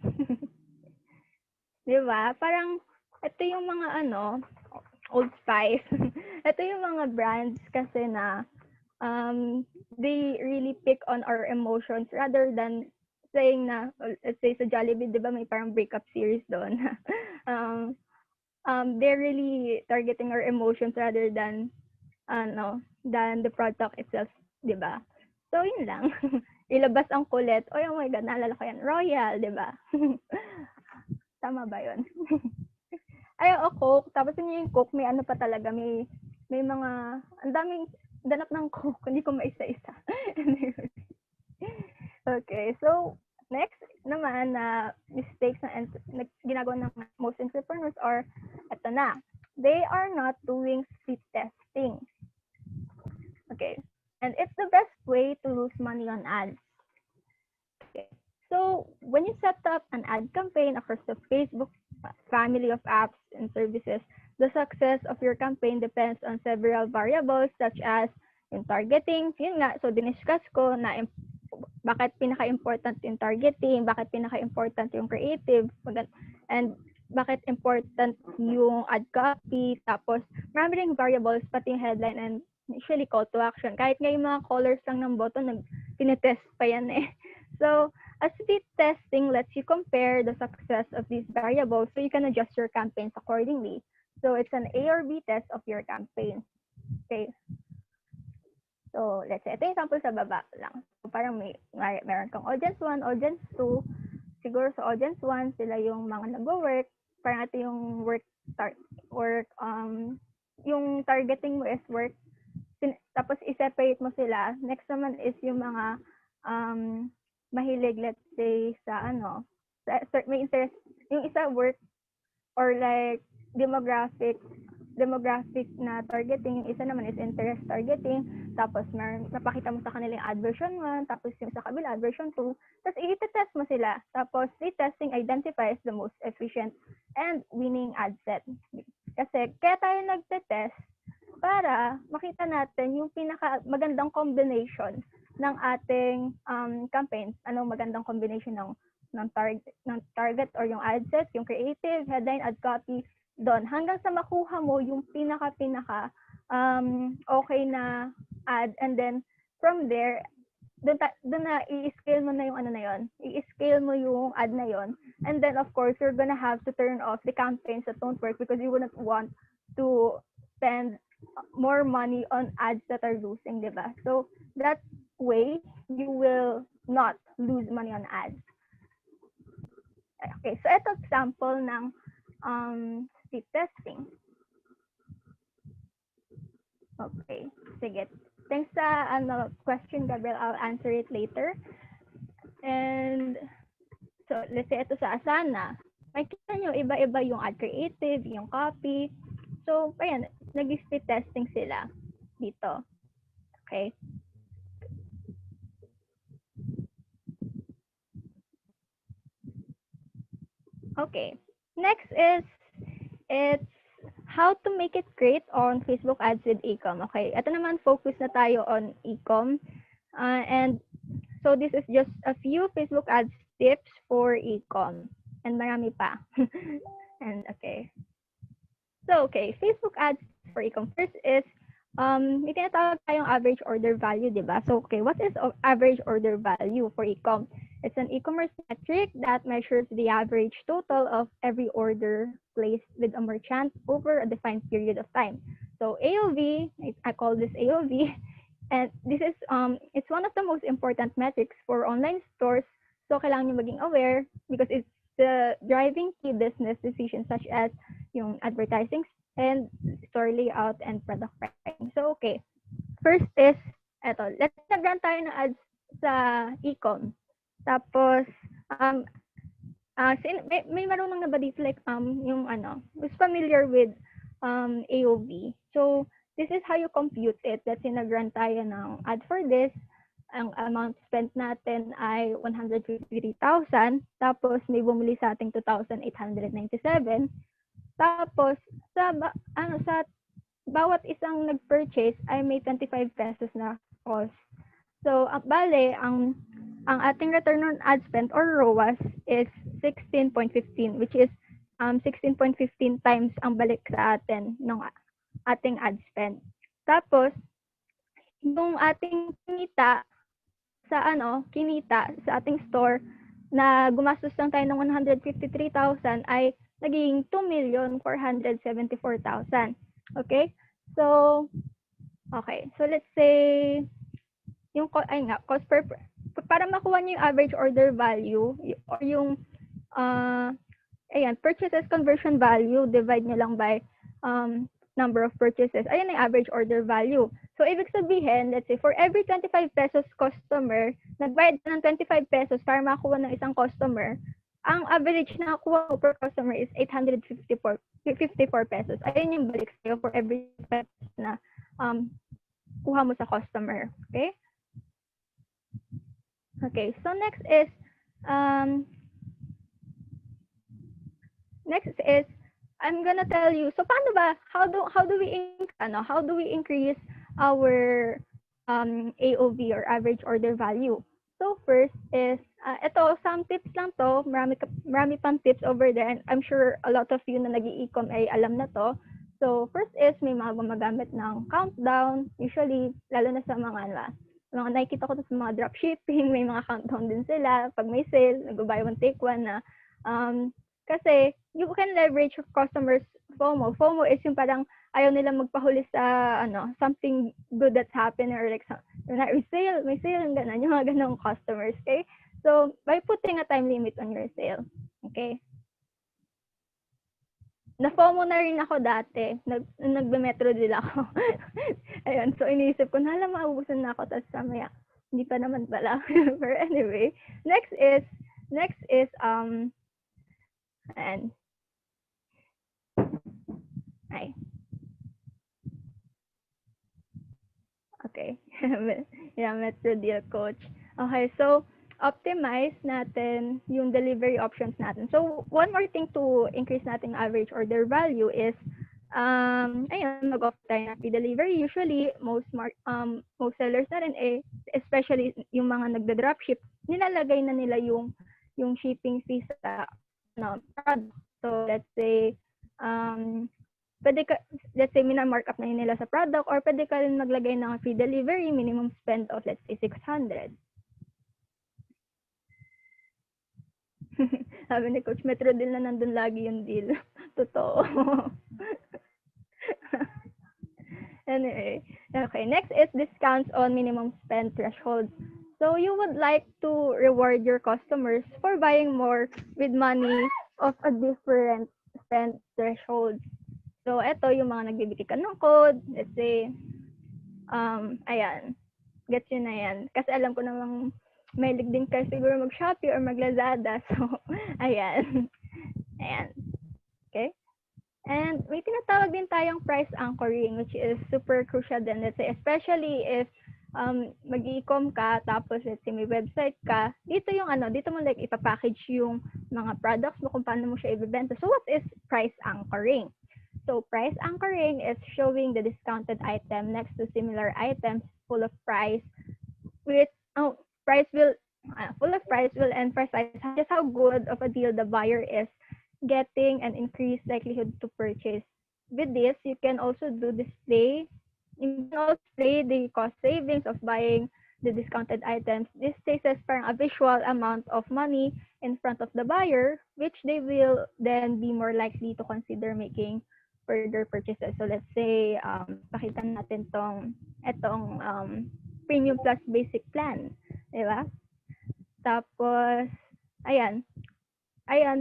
B: Diba? Parang, ito yung mga Old Spice. Ito yung mga brands kasi na they really pick on our emotions rather than saying na, let's say sa Jollibee, diba may parang breakup series doon. They're really targeting our emotions rather than the product itself, di ba? So, yun lang. Ilabas ang kulit. Oh my God, naalala ko yan. Royal, di ba? Tama ba yun? Ay, Coke. Tapos yun yung Coke, may pa talaga. May mga, ang daming danap ng Coke. Hindi ko maisa-isa. Okay, so, next naman na mistakes na ginagawa ng most entrepreneurs are, eto na. They are not doing split testing. Okay. And it's the best way to lose money on ads. Okay. So when you set up an ad campaign across the Facebook family of apps and services, the success of your campaign depends on several variables such as yung targeting, yun nga, so diniscuss ko na bakit pinaka-important yung targeting, bakit pinaka-important yung creative, and bakit important yung ad copy, tapos marami ring variables, pati yung headline and usually call to action. Kahit nga yung mga colors lang ng button, tinetest pa yan eh. So, A/B testing lets you compare the success of these variables so you can adjust your campaigns accordingly. So, it's an A or B test of your campaign. Okay. So, let's say, ito yung sample sa baba lang. So, parang meron kang audience 1, audience 2. Siguro sa audience 1, sila yung mga nag-work. Parang ito yung yung targeting mo is work. Tapos, i-separate mo sila. Next naman is yung mga mahilig, let's say, sa may interest, yung isa work or like demographic na targeting, yung isa naman is interest targeting, tapos napakita mo sa kanila yung ad version 1, tapos yung sa kabila ad version 2, tapos i-test mo sila, tapos retesting identifies the most efficient and winning ad set. Kasi kaya tayo nagte-test para makita natin yung pinaka magandang combination ng ating campaigns, anong magandang combination ng target or yung ad set, yung creative, headline, ad copy, doon hanggang sa makuha mo yung pinaka okay na ad, and then from there doon na i-scale mo na yung i-scale mo yung ad na yon, and then of course you're gonna have to turn off the campaigns that don't work because you wouldn't want to spend more money on ads that are losing, diba? So that way you will not lose money on ads. Okay, so ito example ng speed testing. Okay, sige. Thanks sa question, Gabriel. I'll answer it later. And so, let's say ito sa Asana. Makikita nyo, iba-iba yung ad creative, yung copy. So, ayan, nag-speed testing sila dito. Okay. Okay. Next is, it's how to make it great on Facebook ads with e-com. Okay, ito naman focus na tayo on e-com. And so this is just a few Facebook ads tips for e-com. And marami pa. And okay. So, okay, Facebook ads for e-com. First is, may tinatawag tayong average order value, diba? So, okay, what is average order value for e-com? It's an e-commerce metric that measures the average total of every order placed with a merchant over a defined period of time. So AOV, I call this AOV, and this is it's one of the most important metrics for online stores. So kailangan nyo maging aware because it's the driving key business decisions such as yung advertising and store layout and product pricing. So okay, first is eto, let's nag-run tayo ng ads sa e-com. Tapos, may marunong na ba dito like, yung who's familiar with AOV. So, this is how you compute it. Let's say nag-run tayo ng ad for this. Ang amount spent natin ay 153,000. Tapos, may bumili sa ating 2,897. Tapos, sa bawat isang nag-purchase ay may 25 pesos na cost. So, bale, ang ating return on ad spend or ROAS is 16.15, which is 16.15 times ang balik sa atin ng ating ad spend. Tapos, yung ating kinita sa ating store na gumastos lang tayo ng 153,000 ay naging 2,474,000. Okay? So, okay. So, let's say, yung cost per para makuha niyo yung average order value or yung purchases conversion value, divide niyo lang by number of purchases. Ayan yung average order value. So ibig sabihin, let's say for every 25 pesos customer, nagbayad ka ng 25 pesos para makuha ng isang customer, ang average na nakuha mo per customer is 854 pesos. Ayun yung balik sa'yo for every pesos na kuha mo sa customer. Okay? Okay, so next is I'm gonna tell you. So paano ba? How do we increase our AOV or average order value? So first is ito some tips lang to. Marami pang tips over there, and I'm sure a lot of you na nag-i-ecom ay alam na to. So first is may mga gumagamit ng countdown. Usually lalo na sa mga nakikita ko sa mga dropshipping, may mga countdown din sila pag may sale, nag-buy one take one na kasi you can leverage your customers FOMO. FOMO is yung parang ayaw nila magpahuli sa something good that's happened or like may sale, ganun, yung mga ganung customers, okay? So, by putting a time limit on your sale, okay? Na-FOMO na rin ako dati. Nagbe-metro deal ako. Ayun, so iniisip ko, maubusan na ako, tapos samaya, hindi pa naman pala. But anyway, next is, and ay. Okay. Yeah, Metro Deal Coach. Okay, so optimize natin yung delivery options natin. So one more thing to increase natin average order value is ayun, mag-offer tayo ng free delivery. Usually most sellers na rin especially yung mga nagda-dropship, nilalagay na nila yung shipping fees sa product. So let's say let's say mina-markup na nila sa product, or pwede ka rin maglagay ng free delivery, minimum spend of let's say 600. Sabi ni Coach, Metro Deal na nandun lagi yung deal. Totoo. Anyway, okay, next is discounts on minimum spend thresholds. So you would like to reward your customers for buying more with money of a different spend threshold. So, eto yung mga nagbibigay ka ng code. Let's say, ayan. Gets yun na yan. Kasi alam ko namang mahilig din kayo siguro mag-Shopee or mag-Lazada. So, ayan. Ayan. Okay? And may tinatawag din tayong price anchoring, which is super crucial din. Let's say, especially if mag-e-com ka, tapos let's say may website ka, dito mo like ipapackage yung mga products mo kung paano mo siya ibebenta. So, what is price anchoring? So price anchoring is showing the discounted item next to similar items full of price, price will emphasize just how good of a deal the buyer is getting and increased likelihood to purchase. With this, you can also display the cost savings of buying the discounted items. This places parang a visual amount of money in front of the buyer, which they will then be more likely to consider making further purchases. So let's say pakita natin etong premium plus basic plan, di ba? Tapos ayan,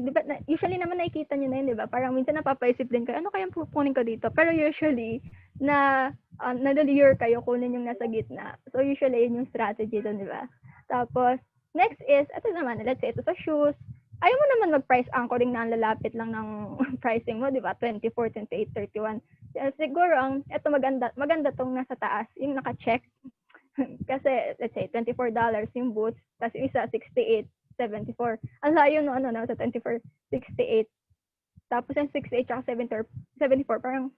B: di ba, usually naman nakikita niyo na yun, di ba? Parang minsan napapaisip din kayo, ano kayang pupunin ko dito? Pero usually na-lure kayo kunin yung nasa gitna. So usually yun yung strategy doon, di ba? Tapos next is ito naman, let's say ito sa shoes. Ayaw mo naman mag-price anchoring na ang lalapit lang ng pricing mo, di ba? 24, 28, 31. Siguro, ito maganda tong nasa taas, yung naka-check. Kasi, let's say, $24 yung boots, tapos yung isa, 68, 74. Ang layo no, sa 24, 68. Tapos yung 68 tsaka 74, parang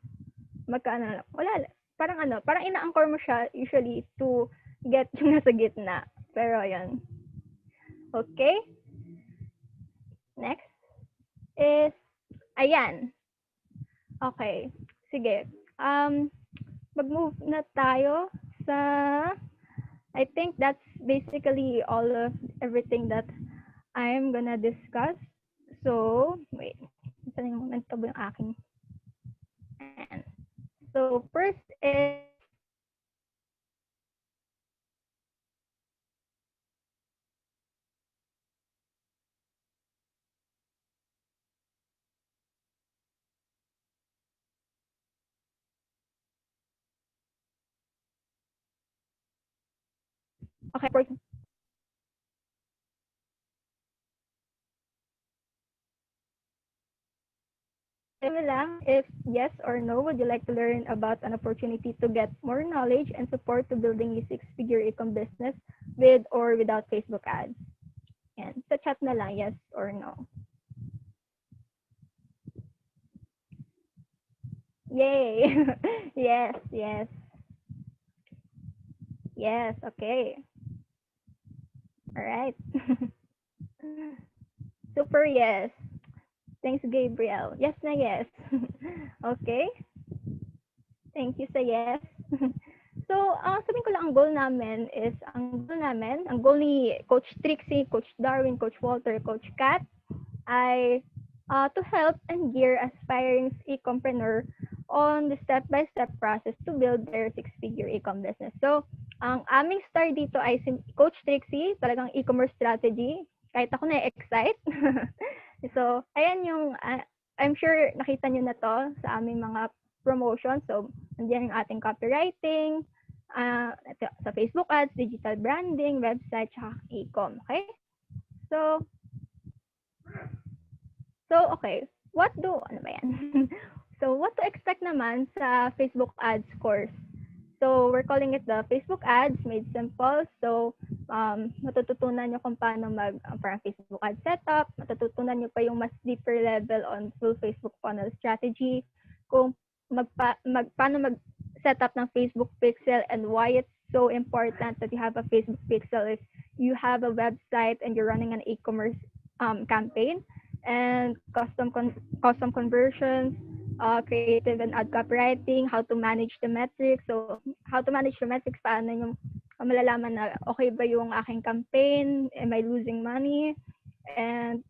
B: magkaano na, wala, parang ina-anchor mo siya usually to get yung nasa gitna. Pero, yan. Okay? Next is, ayan. Okay. Sige. Mag-move na tayo sa, I think that's basically all of everything that I'm gonna discuss. So, wait. Saan yung moment ba yung aking? Ayan. So, first is, okay, first, lang, if yes or no, would you like to learn about an opportunity to get more knowledge and support to building a six-figure e-com business with or without Facebook ads? Yan. Sa chat na lang, yes or no. Yay! Yes, yes. Yes, okay. All right. Super yes. Thanks, Gabriel. Yes na yes. Okay. Thank you sa yes. So, sabihin ko lang ang goal namin is, ang goal ni Coach Trixie, Coach Darwin, Coach Walter, Coach Kat, ay to help and gear aspiring e-compreneur on the step-by-step process to build their six-figure e-com business. So, ang aming star dito ay si Coach Trixie, talagang e-commerce strategy. Kahit ako na-excite. So, ayan yung, I'm sure nakita nyo na to sa aming mga promotion. So, nandiyan yung ating copywriting, sa Facebook ads, digital branding, website, tsaka e-com. Okay? So, okay. Ano ba yan? So, what to expect naman sa Facebook ads course? So, we're calling it the Facebook ads made simple. So, matututunan nyo kung paano parang Facebook ad setup. Matututunan nyo pa yung mas deeper level on full Facebook funnel strategy. Kung paano mag-set up ng Facebook pixel and why it's so important that you have a Facebook pixel if you have a website and you're running an e-commerce campaign, and custom conversions, creative and ad copywriting, how to manage the metrics. So, how to manage the metrics, paano yung malalaman na okay ba yung aking campaign, am I losing money, and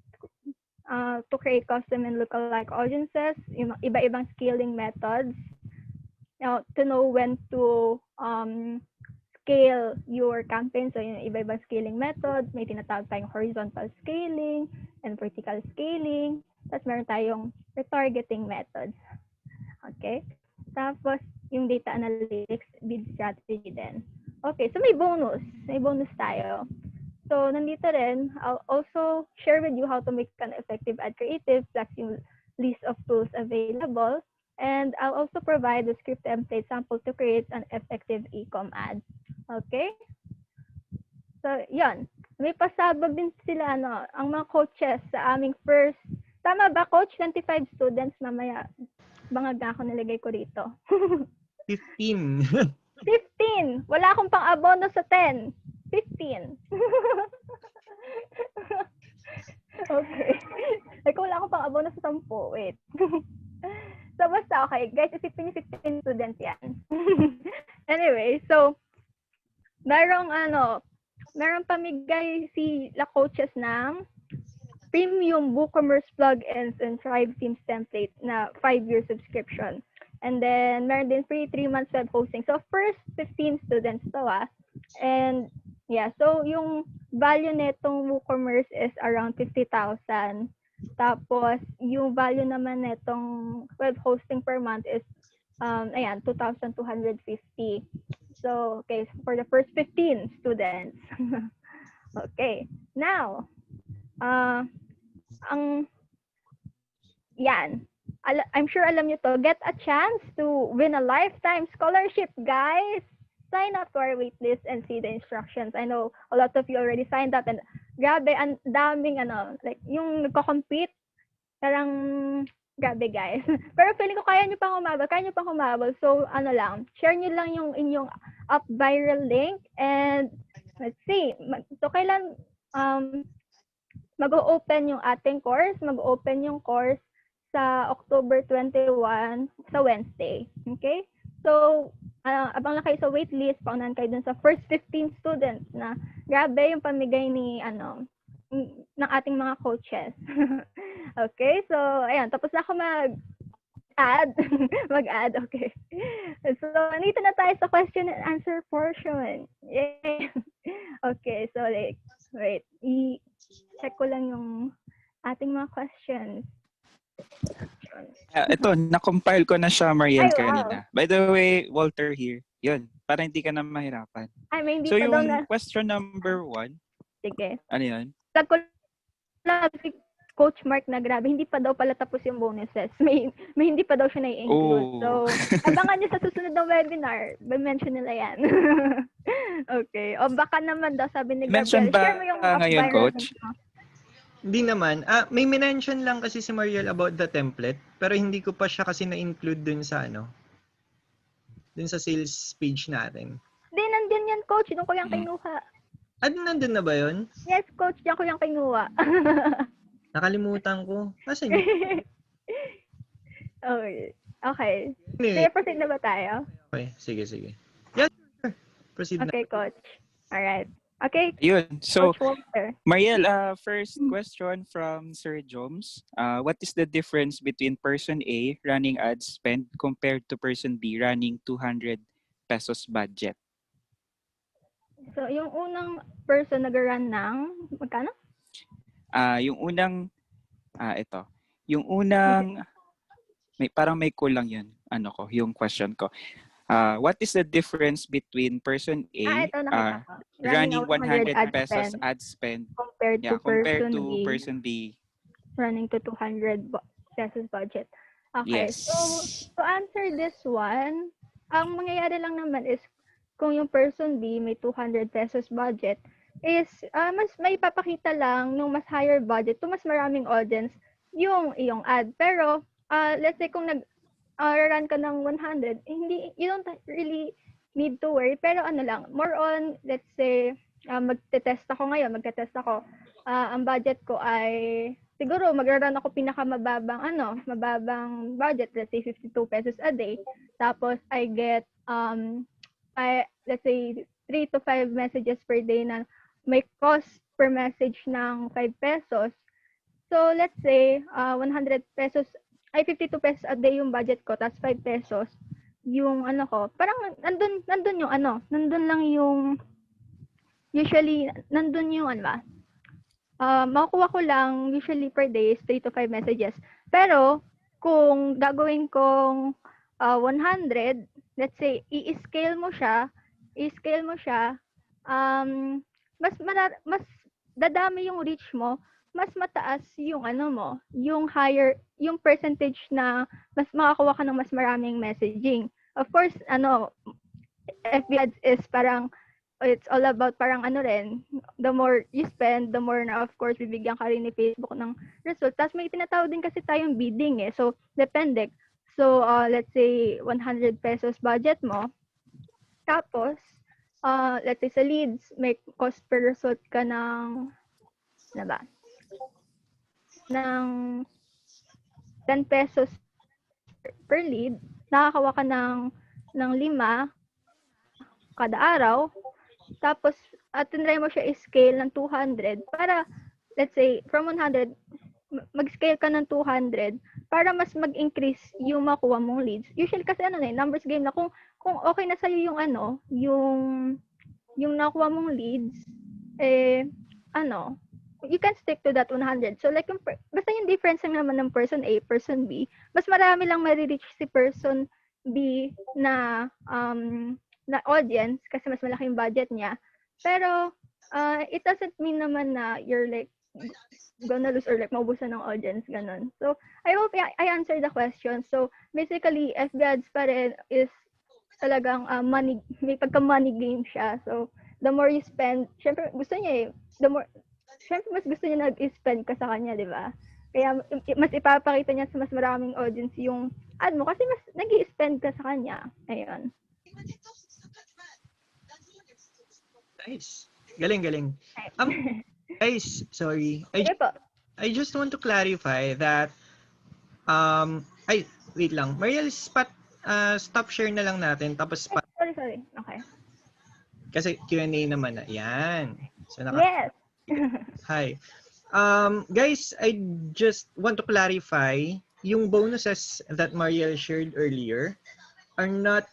B: to create custom and lookalike audiences, yung iba-ibang scaling methods, to know when to scale your campaign. So, yung iba-ibang scaling methods, may tinatawag tayong horizontal scaling and vertical scaling. Tapos, meron tayong retargeting methods. Okay? Tapos, yung data analytics, bid strategy din. Okay, so may bonus. May bonus tayo. So, nandito rin, I'll also share with you how to make an effective ad creative, plus yung list of tools available. And I'll also provide the script template sample to create an effective e-com ad. Okay? So, yun. May pasabog din sila, ang mga coaches sa aming first. Tama ba, Coach? 25 students mamaya. Bangag na ako nilagay ko rito.
A: 15.
B: 15! Wala akong pang-abono sa 10. 15. Okay. Kung wala akong pang-abono sa 10. Wait. So, basta, okay. Guys, isipin niyo 15 students yan. Anyway, so, merong pamigay la coaches ng premium WooCommerce plugins and Thrive Themes template na 5-year subscription. And then, meron din free 3 months web hosting. So, first 15 students to, And, yeah, so, yung value netong WooCommerce is around 50,000. Tapos, yung value naman netong web hosting per month is, 2,250. So, okay, for the first 15 students. Okay, now, I'm sure alam nyo to, get a chance to win a lifetime scholarship, guys. Sign up to our waitlist and see the instructions. I know a lot of you already signed up, and grabe, ang daming like yung nagko-compete, parang grabe, guys. Pero feeling ko kaya nyo pang humabol. So, share nyo lang yung inyong up viral link, and let's see. So, kailan mag-open yung ating course? Mag-open yung course sa October 21 sa Wednesday. Okay? So, abang lang kayo sa waitlist, paunahan kayo dun sa first 15 students na grabe yung pamigay ng ating mga coaches. Okay? So, ayan. Tapos na ako mag-add. Okay. So, nandito na tayo sa question and answer portion. Yay! Okay. So, wait. I-check ko lang yung ating mga questions.
C: Ito, na-compile ko na siya, Mariel,
B: Ay, wow.
C: kanina. By the way, Walter here. Yun, para hindi ka na mahirapan.
B: Ay, may hindi
C: So,
B: pa
C: yung
B: daw na...
C: question number 1,
B: Sige.
C: ano yun?
B: Tag ko lang si Coach Mark na grabe, hindi pa daw pala tapos yung bonuses. May hindi pa daw siya na-include.
C: Oh.
B: So, abangan niyo sa susunod na webinar. Mention nila yan. Okay. O baka naman daw, sabi ni Gabriel,
C: Mention ba
B: share mo yung
C: ngayon,
B: up-viral
C: Coach?
B: link mo.
A: Hindi naman. May mention lang kasi si Mariel about the template. pero hindi ko pa siya kasi na-include dun sa dun sa sales page natin.
B: Hindi, nandyan yan, coach. Doon ko yung kinuha.
A: Nandun na ba yun?
B: Yes, coach. Diyan ko yung kinuha.
A: Nakalimutan ko. Kasi yun?
B: Okay. Okay.
A: Anyway,
B: Sige, proceed na ba tayo?
A: okay. Sige. Yes, sure. Proceed na.
B: Okay, coach. Alright. Okay,
C: Yun. So,
B: Coach Walter.
C: Mariel, first question from Sir Joms. What is the difference between person A running ad spend compared to person B running 200 pesos budget?
B: So, yung unang person nag-run ng, magkano?
C: Yung unang, ito. Yung unang, parang may kulang yun. Yung question ko. What is the difference between person A
B: Ito nakita ko.
C: running 100
B: ad
C: pesos
B: spend
C: ad spend
B: compared to
C: compared
B: person
C: to
B: B
C: person B?
B: running to 200 pesos budget. Okay,
C: Yes.
B: so to answer this one, ang mangyayari lang naman is kung yung person B may 200 pesos budget is mas may papakita lang nung mas higher budget to mas maraming audience yung iyong ad. Pero let's say kung run ka ng 100, you don't really need to worry. Pero lang, more on, let's say, magte-test ako ngayon, ang budget ko ay, siguro, mag-run ako mababang budget, let's say 52 pesos a day. Tapos, I get, let's say, 3 to 5 messages per day na may cost per message ng 5 pesos. So, let's say, 100 pesos, 52 pesos a day yung budget ko, tapos 5 pesos yung ko. Parang nandun yung nandun lang yung, usually, nandun yung makukuha ko lang usually per day is 3 to 5 messages. Pero, kung gagawin kong 100, let's say, i-scale mo siya, mas dadami yung reach mo, mas mataas yung yung higher, yung percentage na mas makakuha ka ng mas maraming messaging. Of course, FB ads is parang, it's all about parang the more you spend, the more na of course bibigyan ka rin ni Facebook ng result. Tapos may tinatawag din kasi tayong bidding eh. So, depende. So, let's say 100 pesos budget mo. Tapos, let's say sa leads, may cost per result ka ng, ng 10 pesos per lead, nakakawa ka ng 5 kada araw. Tapos, tinry mo siya i-scale ng 200 para, let's say, from 100, mag-scale ka ng 200 para mas mag-increase yung makuha mong leads. Usually kasi numbers game na kung okay na sa'yo yung yung nakuha mong leads, you can stick to that 100. So like basta yung difference lang naman ng person A, person B, mas marami lang ma-reach si person B na audience kasi mas malaki yung budget niya. Pero it doesn't mean naman na you're like gonna lose or like maubusan ng audience, ganun. So I hope I answered the question. So basically FB ads pa rin is talagang money, may pagka-money game siya. So the more you spend, syempre gusto niya syempre mas gusto niya nag-spend ka sa kanya, di ba? Kaya mas ipapakita niya sa mas maraming audience yung ad mo kasi mas nag-i-spend ka sa kanya. Ayun.
A: Nice. Galing. Guys, sorry. I just want to clarify that wait lang. Mariel, stop share na lang natin tapos
B: Sorry. Okay.
A: Kasi Q&A naman na. Yan. So
B: Yes.
A: Hi. Guys, I just want to clarify yung bonuses that Mariel shared earlier are not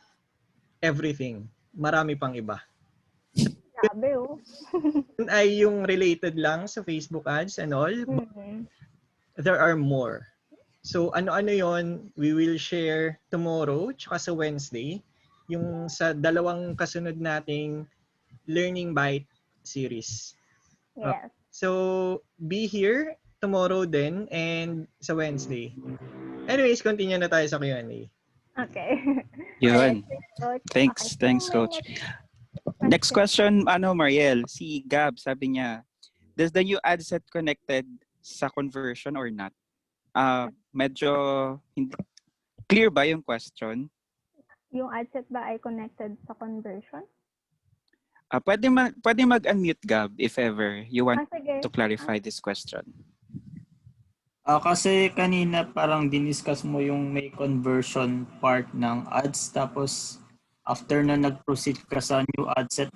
A: everything. Marami pang iba.
B: Grabe, oh.
A: Ay yung related lang sa Facebook ads and all.
B: Mm-hmm.
A: There are more. So ano-ano yon we will share tomorrow tsaka sa Wednesday yung sa dalawang kasunod nating Learning Byte series.
B: Yes.
A: So be here tomorrow then and sa Wednesday. Anyways, continue na tayo sa Q&A.
B: Okay.
C: Yun.
B: Okay,
C: Thanks, Coach. Next question, Mariel, si Gab, sabi niya, does the new ad set connected sa conversion or not? Medyo hindi clear ba yung question?
B: Yung ad set ba ay connected sa conversion?
C: Pwede mag-unmute, Gab, if ever you want
B: Sige.
C: to clarify this question.
D: Kasi kanina parang diniscuss mo yung may conversion part ng ads, tapos after na nag-proceed ka sa new ad set,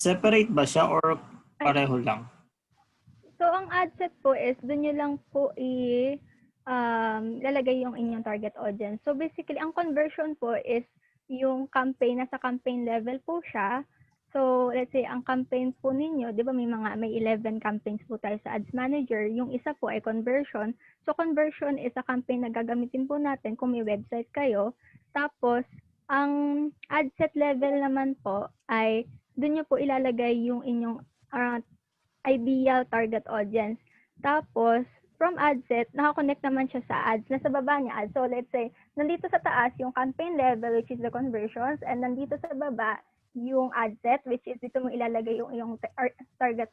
D: separate ba siya or pareho lang?
B: So, ang ad set po is, doon nyo lang po lalagay yung inyong target audience. So, basically, ang conversion po is yung campaign, nasa campaign level po siya. So, let's say, ang campaign po ninyo, di ba may 11 campaigns po tayo sa Ads Manager. Yung isa po ay conversion. So, conversion is a campaign na gagamitin po natin kung may website kayo. Tapos, ang ad set level naman po ay doon nyo po ilalagay yung inyong ideal target audience. Tapos, from ad set, nakakonect naman siya sa ads. Nasa baba niya ads. So, let's say, nandito sa taas yung campaign level, which is the conversions, and nandito sa baba, yung ad set, which is dito mo ilalagay yung target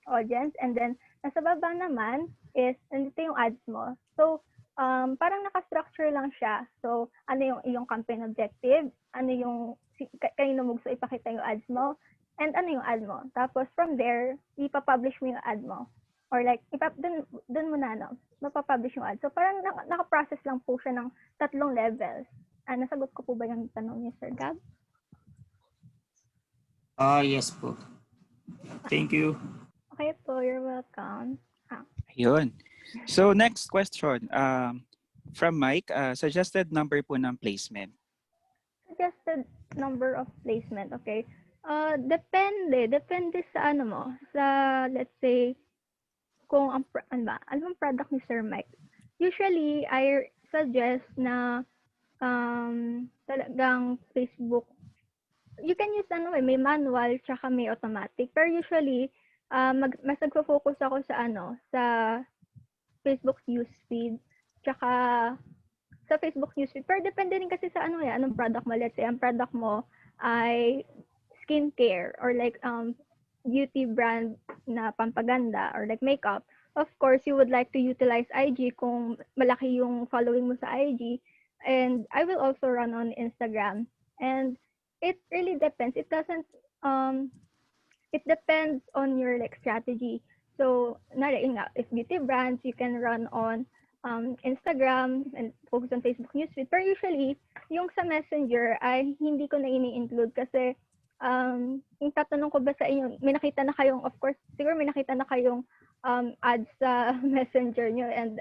B: audience. And then, nasa baba naman is, nandito yung ads mo. So, parang naka-structure lang siya. So, ano yung campaign objective, ano yung, kanino mo gusto ipakita yung ads mo, and ano yung ad mo. Tapos, from there, ipapublish mo yung ad mo. Or like, dun mo na, mapapublish yung ad. So, parang naka-process lang po siya ng 3 levels. Nasagot ko po ba yung tanong niyo, Sir Gab?
D: Yes po. Thank you.
B: Okay po, you're welcome.
C: Ayun. So, next question. From Mike, suggested number po ng placement.
B: Suggested number of placement, okay. Depende sa ano mo, sa, let's say, kung ano bang product ni Sir Mike. Usually, I suggest na talagang Facebook, you can use may manual tsaka may automatic. Pero usually, mas nagfo-focus ako sa sa Facebook newsfeed tsaka sa Facebook newsfeed. Pero depende rin kasi sa anong product mo. Let's say, ang product mo ay skincare or like beauty brand na pampaganda or like makeup, of course, you would like to utilize IG kung malaki yung following mo sa IG. And I will also run on Instagram. And it really depends. It doesn't, it depends on your like strategy. So, if beauty brands, you can run on Instagram and focus on Facebook newsfeed. Pero usually, yung sa Messenger ay hindi ko na ini-include kasi yung tatanong ko ba sa inyo, may nakita na kayong, of course, siguro may nakita na kayong ads sa Messenger nyo, and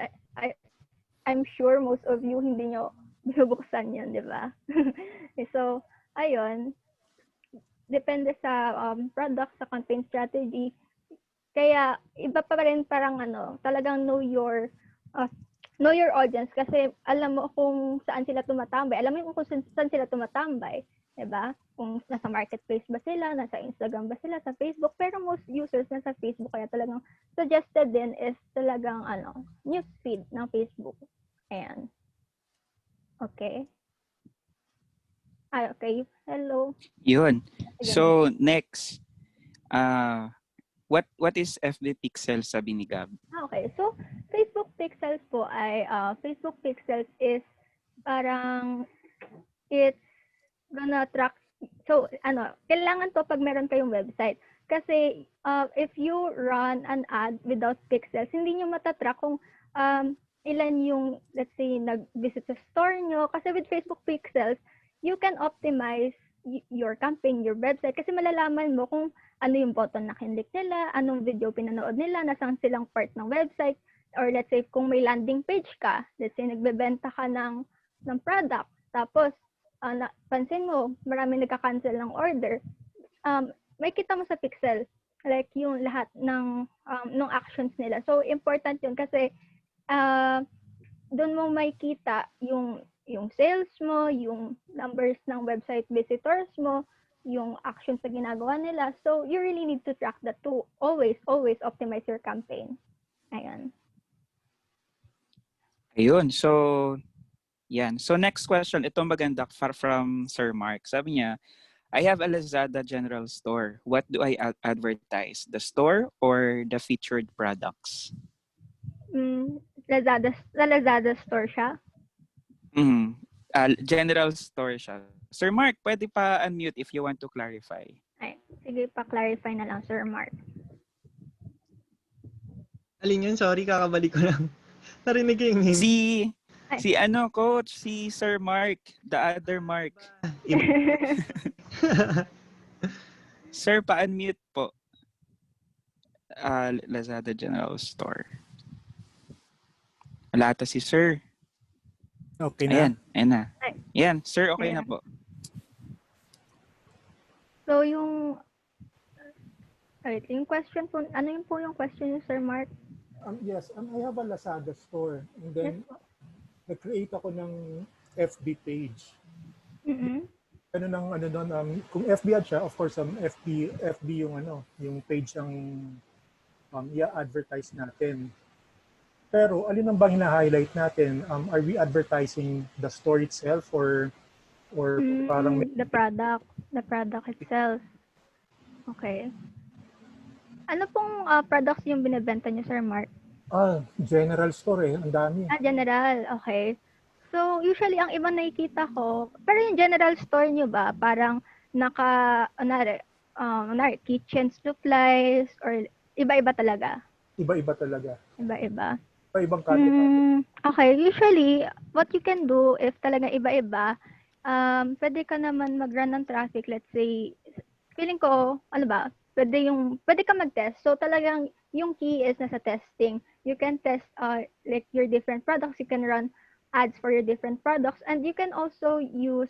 B: I'm sure most of you hindi nyo binubuksan yun, di ba? So, ayun, depende sa product, sa campaign strategy. Kaya, iba pa rin parang talagang know your audience kasi alam mo kung saan sila tumatambay. Alam mo kung saan sila tumatambay. Diba? Kung nasa marketplace ba sila, nasa Instagram ba sila, sa Facebook. Pero most users nasa Facebook. Kaya talagang suggested din is talagang newsfeed ng Facebook. Ayan. Okay. Okay. Hello.
C: Yun. So, next. What is FB Pixels, sabi ni Gab?
B: Okay. So, Facebook Pixels po ay, Facebook Pixels is parang, it's gonna track, so kailangan to pag meron kayong website. Kasi if you run an ad without pixels, hindi nyo matatrack kung ilan yung, let's say, nag-visit sa store nyo. Kasi with Facebook Pixels, you can optimize your campaign, your website, kasi malalaman mo kung ano yung button na kinlik nila, anong video pinanood nila, nasaan silang part ng website, or let's say, kung may landing page ka, let's say, nagbebenta ka ng product, tapos pansin mo, marami nagka-cancel ng order, may kita mo sa pixel, like yung lahat ng actions nila. So, important yun kasi doon mo may kita yung sales mo, yung numbers ng website visitors mo, yung actions na ginagawa nila. So, you really need to track that to always optimize your campaign.
C: Ayun. So, yan. So, next question. Ito maganda from Sir Mark. Sabi niya, I have a Lazada general store. What do I advertise? The store or the featured products?
B: Sa Lazada store siya?
C: Mhm. General store siya. Sir Mark, pwede pa unmute if you want to clarify.
B: Ay, sige, pa-clarify na lang, Sir Mark.
A: Alin yun? Sorry, kakabalik ko lang. Narinig ko yung name.
C: Si coach, si Sir Mark, the other Mark. Sir, pa-unmute po. Lazada General Store. Wala ata si Sir.
E: Okay na.
C: Ayan na.
B: Ay.
C: Ayan, Sir, okay
B: Ayan.
C: na po.
B: So, yung question po, ano yun po yung question niyo, Sir Mark?
E: Yes, I have a Lazada store and then
B: Yes po.
E: nag-create ako ng FB page.
B: Mm-hmm.
E: Kung FB ad siya, of course, FB yung page ang i-advertise natin. Pero alin ang bang hina-highlight natin? Are we advertising the store itself or parang
B: the product itself. Okay. Ano pong products yung binebenta niyo, Sir Mark?
E: general store ang dami.
B: General. Okay. So, usually, ang iba nakikita ko, pero yung general store nyo ba, parang kitchen supplies, or iba-iba talaga?
E: Iba-iba talaga.
B: Iba-iba.
E: Iba-ibang category.
B: Okay. Usually, what you can do, if talaga iba-iba, pwede ka naman mag-run ng traffic, let's say, feeling ko, pwede ka mag-test. So, talagang, yung key is nasa testing. You can test, like, your different products. You can run ads for your different products. And you can also use,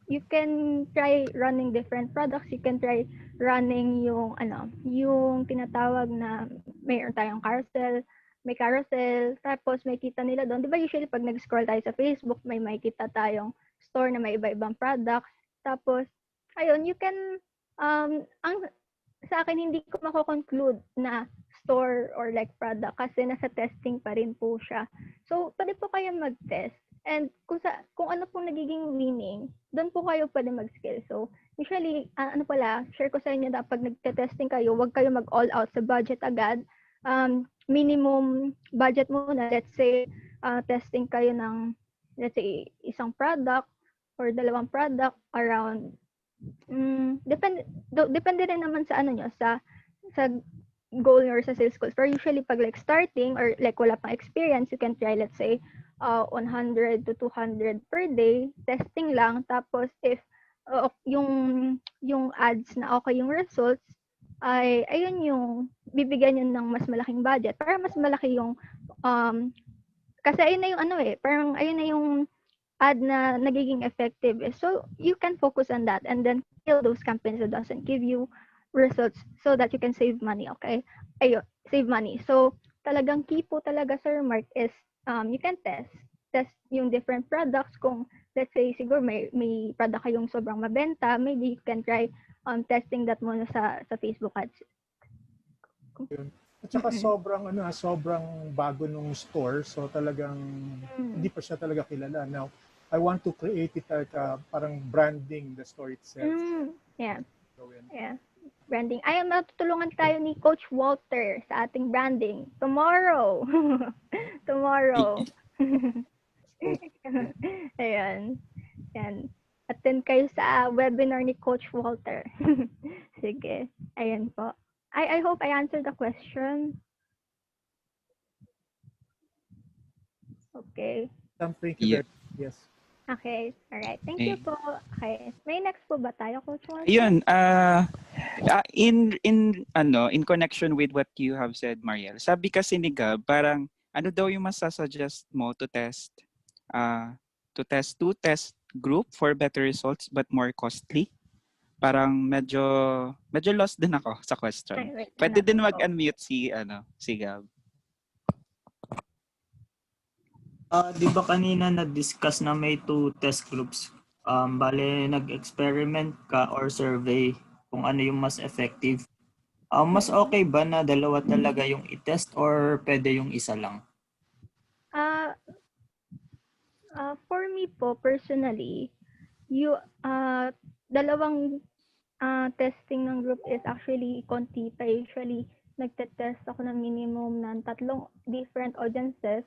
B: you can try running different products. You can try running yung tinatawag na mayroon tayong carousel. May carousel, tapos may kita nila doon. Di ba usually pag nag-scroll tayo sa Facebook, may makita tayong store na may iba-ibang products. Tapos, ayun, you can, sa akin, hindi ko mako-conclude na store or like product kasi nasa testing pa rin po siya. So, pwede po kayo mag-test. And kung ano pong nagiging winning, doon po kayo pwede mag-skill. So, usually, share ko sa inyo na pag nagte-testing kayo, huwag kayo mag-all out sa budget agad. Minimum budget muna. Let's say, testing kayo ng, let's say, isang product or dalawang product around, depende rin naman sa sa goal or sa sales goals. Pero usually, pag like starting or like wala pang experience, you can try, let's say, 100 to 200 per day, testing lang. Tapos, if yung ads na okay yung results, ay ayun yung bibigyan yun ng mas malaking budget para mas malaki yung kasi ayun na yung parang ayun na yung ad na nagiging effective. So you can focus on that and then kill those campaigns that doesn't give you results so that you can save money. Okay, ayun, save money. So talagang key po talaga, Sir Mark, is you can test yung different products. Kung let's say siguro may product kayong sobrang mabenta, maybe you can try testing that muna sa Facebook ads.
E: At saka sobrang bago nung store, so talagang hindi pa siya talaga kilala. Now, I want to create it like parang branding the store itself.
B: Yeah. Branding. Ay, matutulungan tayo ni Coach Walter sa ating branding tomorrow. Ayan. Yan. Attend kayo sa webinar ni Coach Walter. Sige. Ayan po. I hope I answered the question. Okay.
E: Thank you. Yes.
B: Okay. Alright. Thank you po. Okay. May next po ba tayo, Coach Walter?
C: Ayun, in connection with what you have said, Mariel, sabi kasi ni Gab, parang ano daw yung masasuggest mo to test two-test group for better results but more costly? Parang medyo lost din ako sa question. Pwede din mag-unmute si Gab.
D: Di ba kanina na-discuss na may two test groups? Bale, nag-experiment ka or survey kung ano yung mas effective. Mas okay ba na dalawa talaga yung i-test or pwede yung isa lang?
B: For me po, personally, dalawang testing ng group is actually konti pa. Usually, nagte-test ako ng minimum ng 3 different audiences.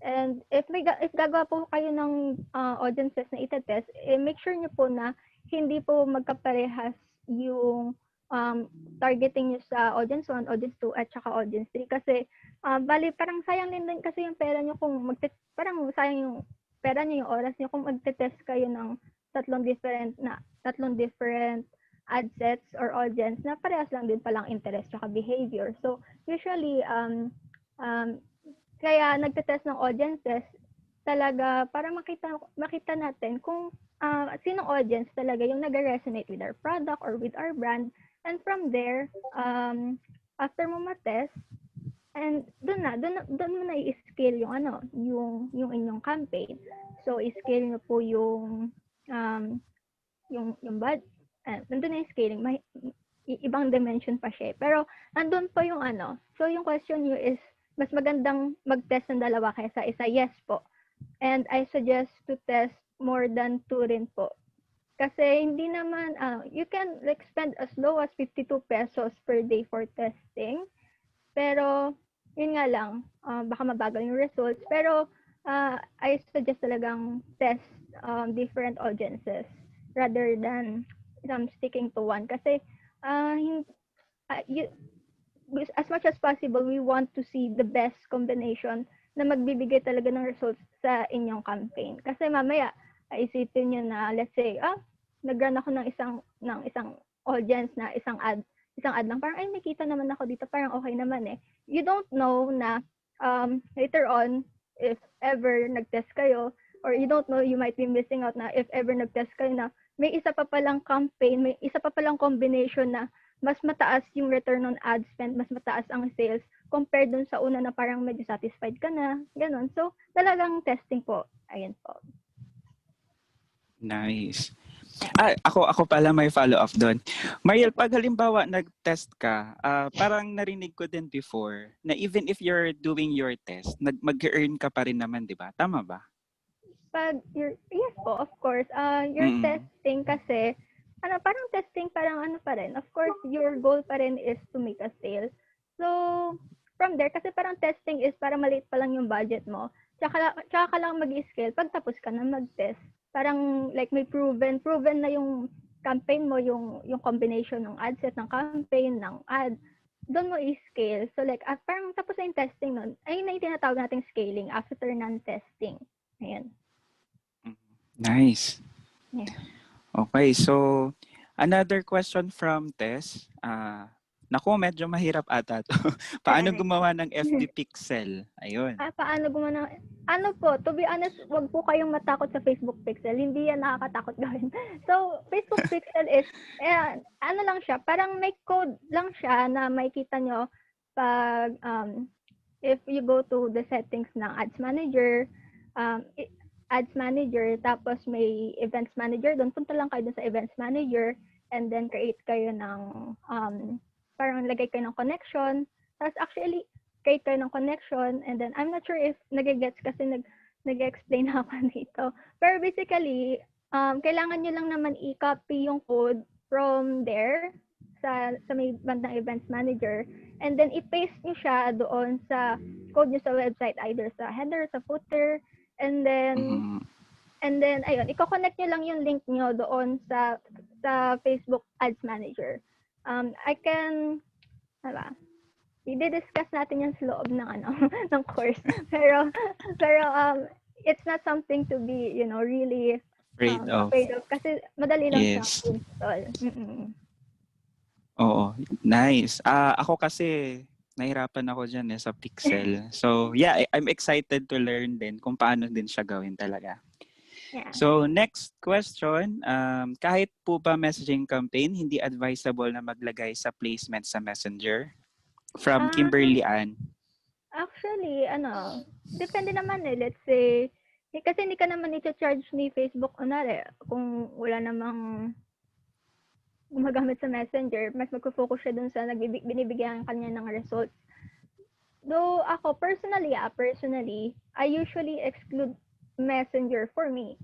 B: And if gagawa po kayo ng audiences na itetest, make sure niyo po na hindi po magkaparehas yung targeting niyo sa audience 1, audience 2, at saka audience 3. Kasi bali parang sayang din kasi yung pera niyo kung parang sayang yung pera niyo, yung oras niyo kung magte-test kayo ng 3 different ad sets or audience na parehas lang din palang interest at behavior. So, usually, kaya nagte-test ng audiences talaga para makita natin kung sinong audience talaga yung nag-resonate with our product or with our brand. And from there, after mo ma-test, and doon mo na i-scale yung inyong campaign. So, i-scale nyo po yung budget. Nandun na yung scaling. May ibang dimension pa siya. Pero, nandun po yung So, yung question nyo is, mas magandang mag-test ng 2 kaysa isa. Yes po. And I suggest to test more than 2 rin po. Kasi hindi naman, you can spend as low as 52 pesos per day for testing. Pero, yun nga lang, baka mabagal yung results. Pero, I suggest talagang test different audiences rather than sticking to one. Kasi, as much as possible, we want to see the best combination na magbibigay talaga ng results sa inyong campaign. Kasi mamaya, isipin nyo na, let's say, nag-run ako ng isang audience na isang ad lang. Parang, ay, nakita naman ako dito. Parang okay naman eh. You don't know na later on, if ever nag-test kayo, or you don't know, you might be missing out na if ever nag-test kayo na may isa pa palang campaign, may isa pa palang combination na mas mataas yung return on ad spend, mas mataas ang sales compared dun sa una na parang medyo satisfied ka na, ganun. So, talagang testing po. Ayun po.
C: Nice. Ako pala may follow-up doon. Mariel, pag halimbawa nag-test ka, parang narinig ko din before na even if you're doing your test, mag-earn ka pa rin naman, di ba? Tama ba?
B: Yes po, of course. Your testing kasi, parang testing, parang pa rin. Of course, your goal pa rin is to make a sale. So, from there, kasi parang testing is para maliit pa lang yung budget mo. Tsaka ka lang mag-scale pag tapos ka na mag-test. Parang like may proven na yung campaign mo, yung combination ng ad set, ng campaign, ng ad, doon mo i-scale. So like, parang tapos na yung testing nun, ayun na yung tinatawag nating scaling after non-testing. Ayan.
C: Nice.
B: Yeah.
C: Okay, so another question from Tess. Naku, medyo mahirap ata to. Paano gumawa ng FB Pixel? Ayun.
B: Paano gumawa ng... to be honest, wag po kayong matakot sa Facebook Pixel. Hindi yan nakakatakot gawin. So, Facebook Pixel is, lang siya, parang may code lang siya na makikita nyo pag, if you go to the settings ng Ads Manager, tapos may Events Manager, doon punta lang kayo doon sa Events Manager, and then create kayo ng, parang lagay kayo ng connection. Tapos actually, create kayo ng connection, and then I'm not sure if nagigets kasi nag-explain ako dito. Pero basically, kailangan nyo lang naman i-copy yung code from there sa may bandang Events Manager, and then i-paste nyo siya doon sa code nyo sa website, either sa header, sa footer, and then ayun, i-connect nyo lang yung link nyo doon sa Facebook Ads Manager. I can, i-discuss natin yung sa loob ng ng course. Pero it's not something to be, really afraid of kasi madali lang siya install.
C: Oo, nice. Ako kasi nahirapan ako dyan sa Pixel. So, yeah, I'm excited to learn din kung paano din siya gawin talaga.
B: Yeah.
C: So, next question. Kahit po ba messaging campaign, hindi advisable na maglagay sa placement sa Messenger? From Kimberly Ann.
B: Actually, depende naman Let's say, kasi hindi ka naman i-charge ni Facebook, kung wala namang gumagamit sa Messenger, mas magfo-focus siya dun sa binibigyan kanya ng results. Though ako, personally, I usually exclude Messenger for me.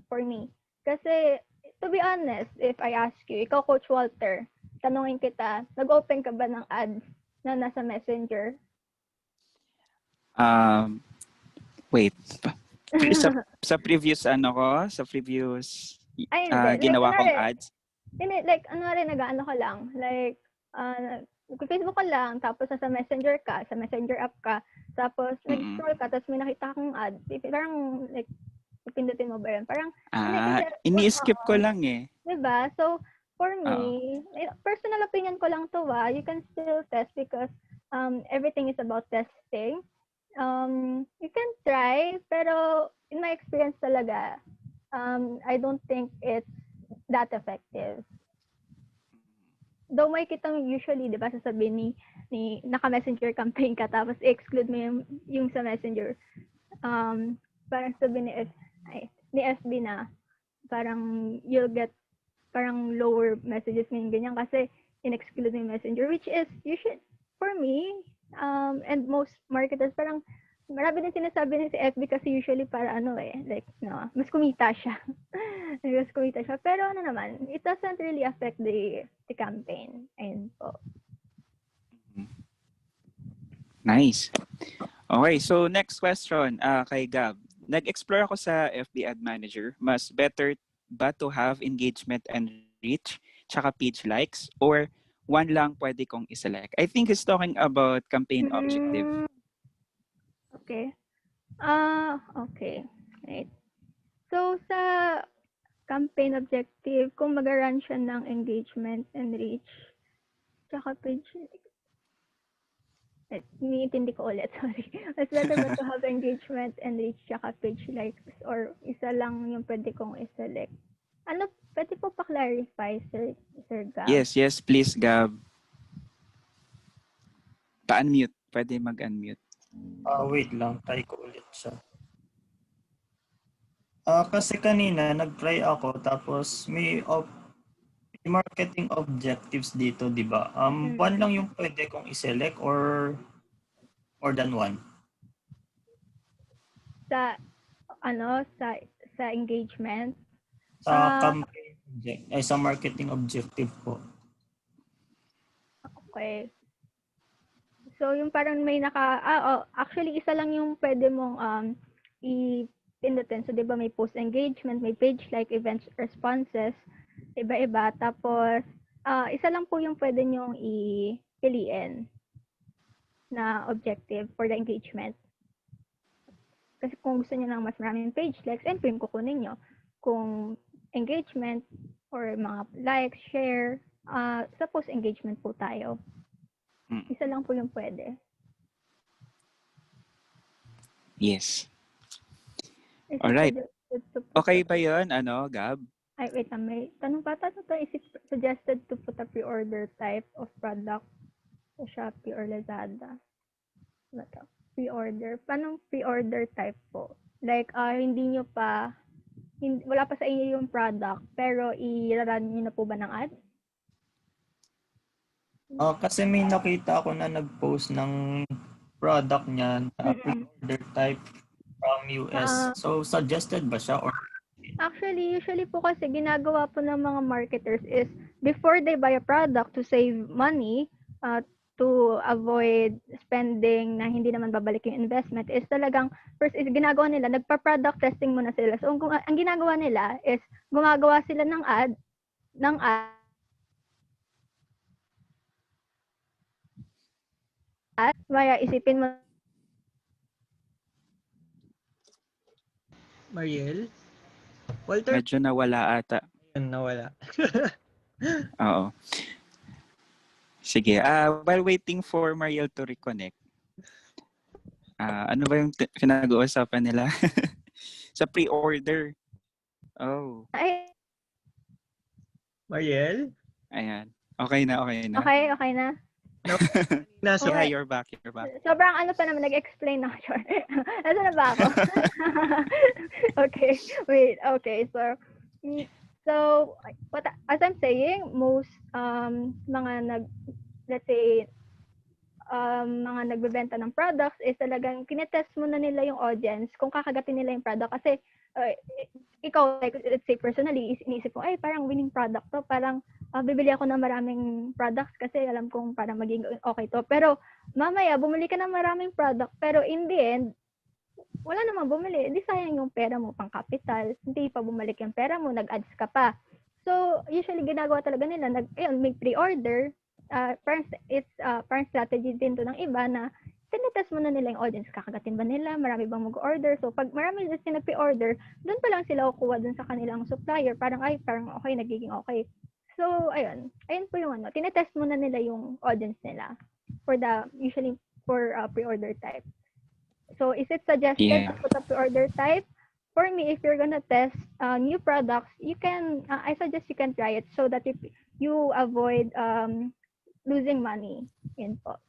B: Kasi, to be honest, if I ask you, ikaw, Coach Walter, tanungin kita, nag-open ka ba ng ads na nasa Messenger?
C: Wait. Sa previous sa previous
B: Ay, hindi.
C: ginawa kong ads.
B: Hindi, like, nag-ano ka lang. Like, Facebook ka lang, tapos sa Messenger ka, sa Messenger app ka, tapos nag-scroll ka, tapos may nakita kang ad. Parang, like, pindutin mo ba yun? Parang,
C: ini-skip ko lang eh.
B: Diba? So, for me, personal opinion ko lang to you can still test because everything is about testing. You can try, pero in my experience talaga, I don't think it's that effective. Though may kitang usually, di ba, sasabihin ni naka-messenger campaign ka, tapos exclude mo yung sa messenger. Parang sabihin ni FB na, parang you'll get parang lower messages ganyan kasi in-exclude mo yung messenger, which is usually, for me, and most marketers, parang marami din sinasabi ni si FB kasi usually para mas kumita siya. Mas kumita siya. Pero naman, it doesn't really affect the campaign. Ayun po.
C: Nice. Okay, so next question kay Gab. Nag-explore ako sa FB Ad Manager. Mas better ba to have engagement and reach, tsaka page likes, or one lang pwede kong iselect? I think he's talking about campaign objective.
B: Okay. Okay. Right. So, sa campaign objective, kung mag-run siya ng engagement and reach, tsaka page, iniintindi ko ulit, sorry. Mas better ba to have engagement and reach, tsaka page likes, or isa lang yung pwede kong iselect? Pwede po pa-clarify, Sir Gab?
C: Yes, please, Gab. Pa-unmute. Pwede mag-unmute.
D: Wait lang, try ko ulit siya. Kasi kanina nag-try ako tapos may marketing objectives dito, di ba? One lang yung pwede kong i-select or more than one?
B: Sa engagement?
D: Sa campaign sa marketing objective po.
B: Okay. So, yung parang may actually, isa lang yung pwede mong i-pindutin. So, di ba may post engagement, may page like, events responses, iba-iba. Tapos, isa lang po yung pwede nyong i-piliin na objective for the engagement. Kasi kung gusto nyo ng mas maraming page likes, and yung kukunin nyo. Kung engagement or mga likes, share, sa post engagement po tayo. Isa lang po yung pwede.
C: Yes. Alright. Okay ba yun, Gab?
B: Ay, wait lang. May tanong pa. Is it suggested to put a pre-order type of product sa Shopee or Lazada? Pre-order. Paano pre-order type po? Like, hindi nyo pa, wala pa sa inyo yung product, pero i-run nyo na po ba ng ad?
D: Kasi may nakita ako na nag-post ng product niya na pre-order type from US. So, suggested ba siya? Or
B: Actually, usually po kasi ginagawa po ng mga marketers is before they buy a product to save money, to avoid spending na hindi naman babalik yung investment, is talagang first is ginagawa nila, nagpa-product testing muna sila. So, ang ginagawa nila is gumagawa sila ng ad, maya isipin mo.
A: Mariel? Walter?
C: Medyo nawala ata.
A: Nawala.
C: Oo. Sige. While waiting for Mariel to reconnect, ano ba yung pinag-uusapan nila? Sa pre-order. Oh.
B: Ay.
C: Mariel? Ayan. Okay na.
B: Okay na.
C: Yeah, you're back.
B: Sobrang pa naman, nag-explain na ako. Nasa na ba ako? Okay, wait. Okay, so what as I'm saying, most mga mga nagbebenta ng products is talagang kinetest muna nila yung audience kung kakagatin nila yung product kasi ikaw, like, let's say personally, iniisip ko, ay, parang winning product to. Parang bibili ako ng maraming products kasi alam kong parang maging okay to. Pero mamaya, bumili ka ng maraming product. Pero in the end, wala namang bumili. Di sayang yung pera mo pang capital. Hindi pa bumalik yung pera mo, nag-ads ka pa. So, usually ginagawa talaga nila, may pre-order. Parang strategy din to ng iba na tinitest muna nila yung audience. Kakagatin ba nila? Marami bang mag-order? So, pag marami din nag-pre-order, doon pa lang sila kukuha dun sa kanilang supplier. Parang okay, nagiging okay. So, ayun po yung tinitest muna nila yung audience nila usually for pre-order type. So, is it suggested to put a pre-order type? For me, if you're gonna test new products, I suggest you can try it so that you avoid losing money. Yun po.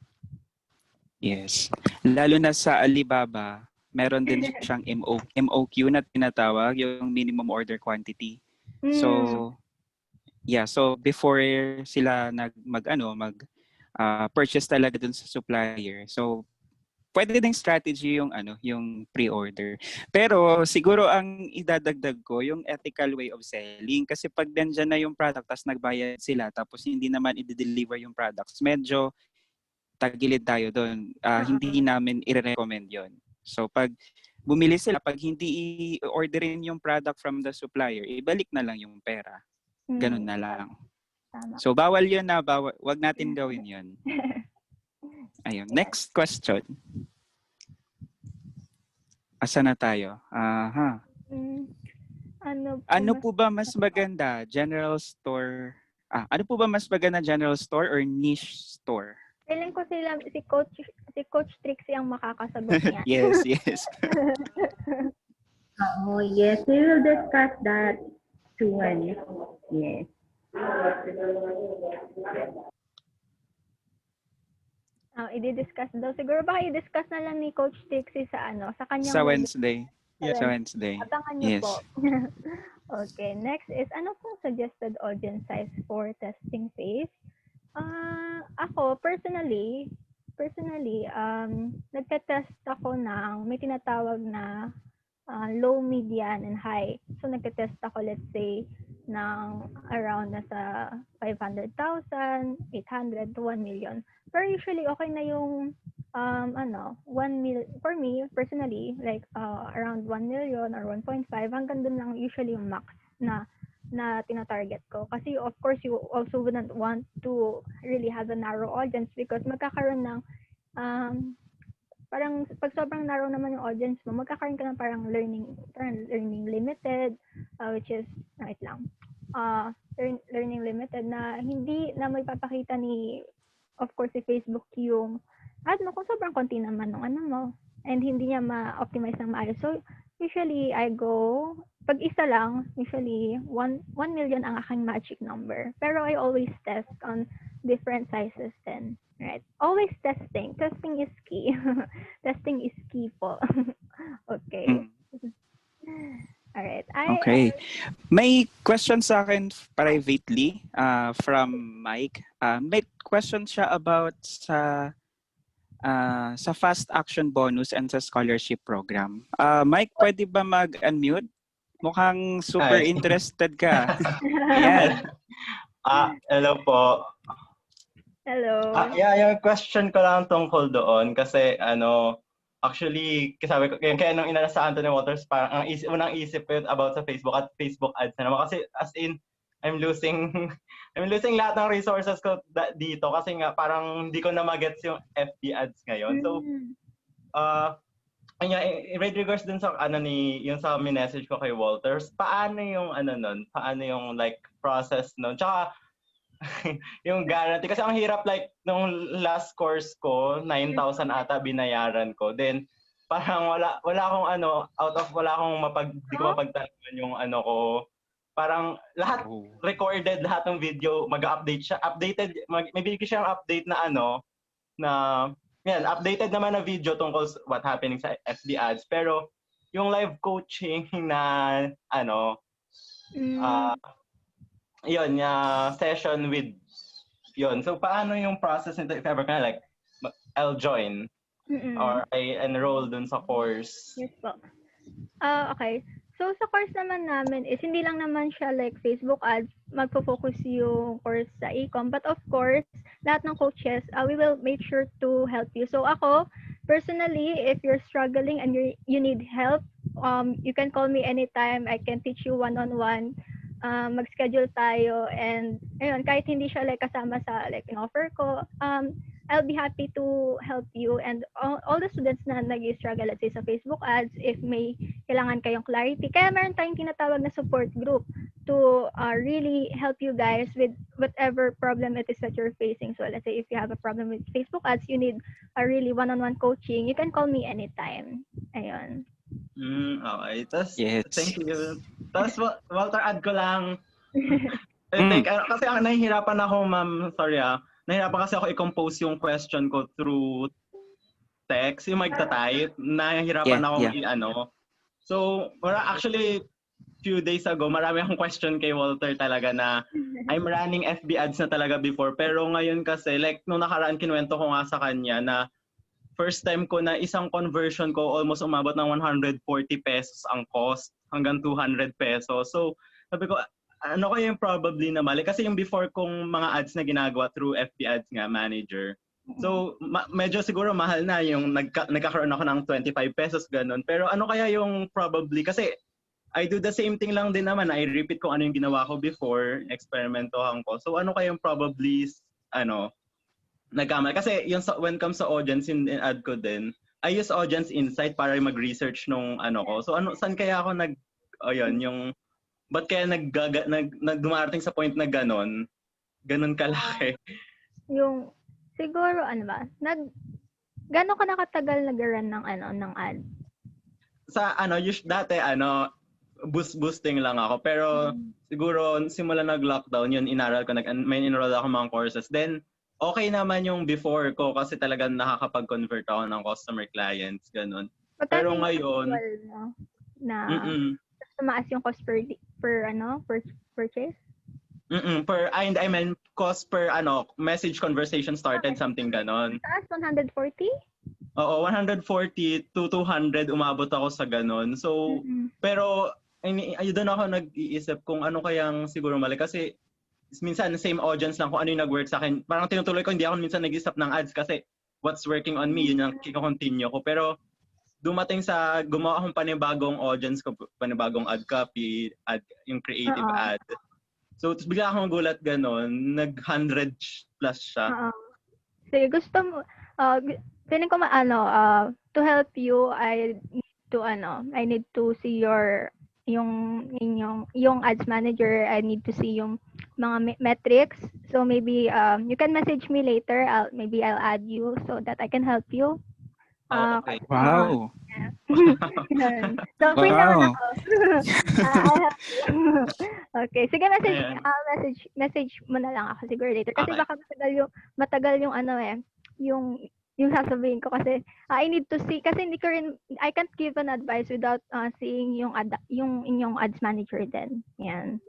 C: Yes. Lalo na sa Alibaba, meron din siyang MOQ na tinatawag, yung minimum order quantity. So, so before sila purchase talaga dun sa supplier. So, pwede ding strategy yung pre-order. Pero siguro ang idadagdag ko yung ethical way of selling, kasi pag nandiyan na yung product tapos nagbayad sila tapos hindi naman i-deliver yung products, medyo tagilid tayo doon. Hindi namin i-recommend yon. So pag bumili sila, pag hindi i-orderin yung product from the supplier, ibalik na lang yung pera. Ganun na lang.
B: Tama.
C: So bawal yun na, wag natin gawin yun. Ayun, next question. Asa na tayo? Ano po ba mas maganda? General store? Ano po ba mas maganda, general store or niche store?
B: Feeling ko si Coach Trixie ang makakasagot niya.
C: Yes.
F: Yes, we will discuss that soon. Yes.
B: I-discuss daw. Siguro baka i-discuss na lang ni Coach Trixie sa kanyang
C: sa Wednesday.
A: Yes.
C: Sa Wednesday.
B: Abangan niyo po. Okay, next is ano pong suggested audience size for testing phase? Ako personally, nagte-test ako ng may tinatawag na low, median, and high. So nagte-test ako, let's say, ng around nasa 500,000, 800 to 1 million. Pero usually okay na yung 1 million for me personally, like around 1 million or 1.5, hanggang dun lang usually yung max na tina-target ko. Kasi of course you also wouldn't want to really have a narrow audience because magkakaroon ng parang pag sobrang narrow naman yung audience mo, magkakaroon ka ng parang learning limited, which is learning limited na hindi na may papakita ni of course si Facebook yung ad mo kung sobrang konti naman ng mo and hindi niya ma-optimize ng maayos. So usually I go pag isa lang, usually 1 million ang aking magic number. Pero I always test on different sizes then. Right? Always testing. Testing is key. Testing is key po. Okay. Alright.
C: Okay. May question sa akin privately from Mike. May question siya about sa fast action bonus and sa scholarship program. Mike, pwede ba mag-unmute? Mukhang super interested ka. Ayan.
G: Hello po.
B: Hello.
G: Yung question ko lang tungkol doon kasi actually, sabi ko, kaya nung inala sa Anthony Waters, parang unang isip ko yun about sa Facebook at Facebook ads na naman. Kasi as in, I'm losing lahat ng resources ko dito kasi nga parang hindi ko na magets yung FB ads ngayon. So, with regards dun sa yung sa message ko kay Walters, paano yung paano yung like process nun? Tsaka yung guarantee kasi ang hirap, like nung last course ko 9,000 ata binayaran ko. Then parang wala akong wala akong di ko mapagtanungan yung ko. Parang lahat recorded, lahat ng video mag-update siya. May bigay siyang update na updated naman na video tungkol what happening sa FB ads. Pero yung live coaching na session with yun. So paano yung process nito if ever like I'll join or I enroll dun sa course?
B: Yes po. Okay. So, sa course naman namin is hindi lang naman siya like Facebook ads, magfo-focus yung course sa e-com. But of course, lahat ng coaches, we will make sure to help you. So, ako, personally, if you're struggling and you need help, you can call me anytime. I can teach you one-on-one. Mag-schedule tayo. And, ayun, kahit hindi siya like kasama sa like in-offer ko, I'll be happy to help you and all the students na nag-struggle let's say sa Facebook ads if may kailangan kayong clarity. Kaya meron tayong tinatawag na support group to really help you guys with whatever problem it is that you're facing. So let's say if you have a problem with Facebook ads, you need a really one-on-one coaching, you can call me anytime. Ayun.
G: Okay. Tas,
C: Yes.
G: thank you. Tapos, Walter, add ko lang. Kasi nahihirapan ako, ma'am. Sorry nahihirapan kasi ako i-compose yung question ko through text, yung magta-type. Nahihirapan ako i-ano. So, actually, few days ago, marami akong question kay Walter talaga na I'm running FB ads na talaga before. Pero ngayon kasi, like, nung nakaraan, kinuwento ko nga sa kanya na first time ko na isang conversion ko almost umabot ng 140 pesos ang cost hanggang 200 pesos. So, sabi ko, ano kaya yung probably na mali? Kasi yung before kong mga ads na ginagawa through FB ads nga, manager. So, medyo siguro mahal na yung nagkakaroon ako ng 25 pesos, ganun. Pero ano kaya yung probably? Kasi I do the same thing lang din naman. I repeat kung ano yung ginawa ko before, experimentohan ko. So, ano kaya yung probably, nagkamali? Kasi yung when it comes sa audience in ad ko din, I use Audience Insight para mag-research nung ko. So, saan kaya ako yung ba't kaya dumarating sa point na ganon kalaki?
B: Yung, siguro, gano'n ka nakatagal nag-run ng ad?
G: Sa dati, boosting lang ako. Pero, siguro, simula nag-lockdown, yun, inaral ko, may enroll ako mga courses. Then, okay naman yung before ko kasi talagang nakakapag-convert ako ng customer clients, ganon. Pero ngayon,
B: tumaas yung cost per purchase?
G: I mean cost per message conversation started, something ganon.
B: Taas 140?
G: Oo, 140 to 200 umabot ako sa ganon. So, pero doon ako nag-iisip kung ano kayang siguro mali kasi minsan same audience lang kung ano yung nag-work sa akin. Parang tinutuloy ko, hindi ako minsan nag-isip ng ads kasi what's working on me, yun yung kiko-continue ko. Pero dumating sa gumawa akong panibagong audience ko, panibagong ad copy, yung creative ad. So, bigla akong gulat ganon, nag-100 plus siya.
B: So, gusto mo, feeling ko to help you, I need to see yung ads manager, I need to see yung mga metrics. So, maybe you can message me later, I'll add you so that I can help you.
G: Okay.
C: Wow.
B: So, free naman
C: Wow.
B: ako. Okay. Sige, message mo na lang ako siguro later. Kasi
G: Okay.
B: baka matagal yung yung sasabihin ko kasi I need to see, kasi I can't give an advice without seeing yung inyong ads manager din. Yan.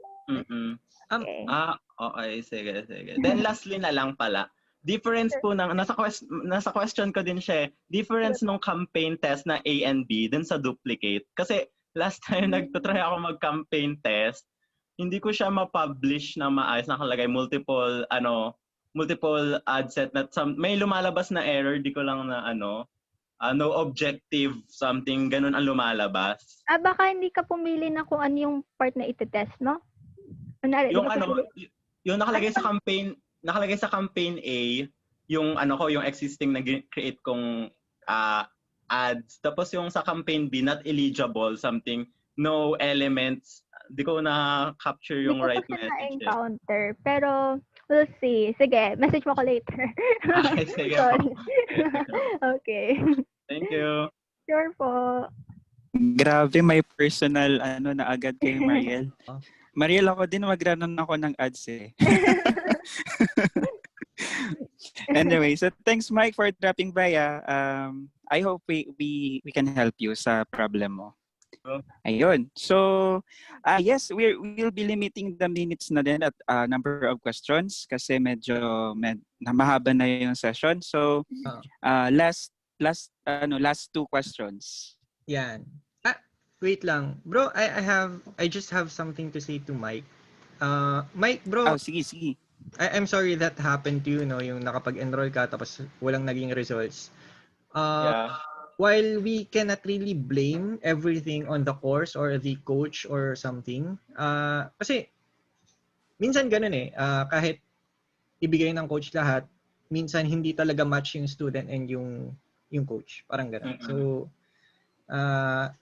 B: Okay.
G: Okay. Sige. Then lastly na lang pala. Difference po ng nasa question ko din siya. Difference nung campaign test na A and B dun sa duplicate. Kasi last time nagtatry ako mag-campaign test, hindi ko siya ma-publish na maayos, nakalagay multiple ad set na may lumalabas na error, di ko lang na no objective, something ganun ang lumalabas.
B: Baka hindi ka pumili na kung ano yung part na ite-test, no?
G: Yung nakalagay sa campaign A, yung yung existing na create kong ads. Tapos yung sa campaign B, not eligible, something, no elements. Di ko na-capture yung right message.
B: Hindi ko na-encounter. Pero, we'll see. Sige, message mo ko later.
G: Okay, sige po.
B: Okay.
G: Thank you.
B: Sure po.
C: Grabe, may personal na agad kay Mariel. Mariel, ako din mag-run ako ng ads eh. Anyway, so thanks Mike for dropping by. I hope we can help you sa problem mo. Ayun. So, yes, we'll be limiting the minutes na din at number of questions kasi medyo mahaba na yung session. So, last two questions.
A: Yan. Wait lang. Bro, I just have something to say to Mike. Mike, bro,
C: Sige.
A: I'm sorry that happened to you, no? Yung nakapag-enroll ka tapos walang naging results.
G: Yeah.
A: While we cannot really blame everything on the course or the coach or something, kasi minsan ganun eh, kahit ibigay ng coach lahat, minsan hindi talaga match yung student and yung coach. Parang ganun.
G: Mm-mm.
A: So,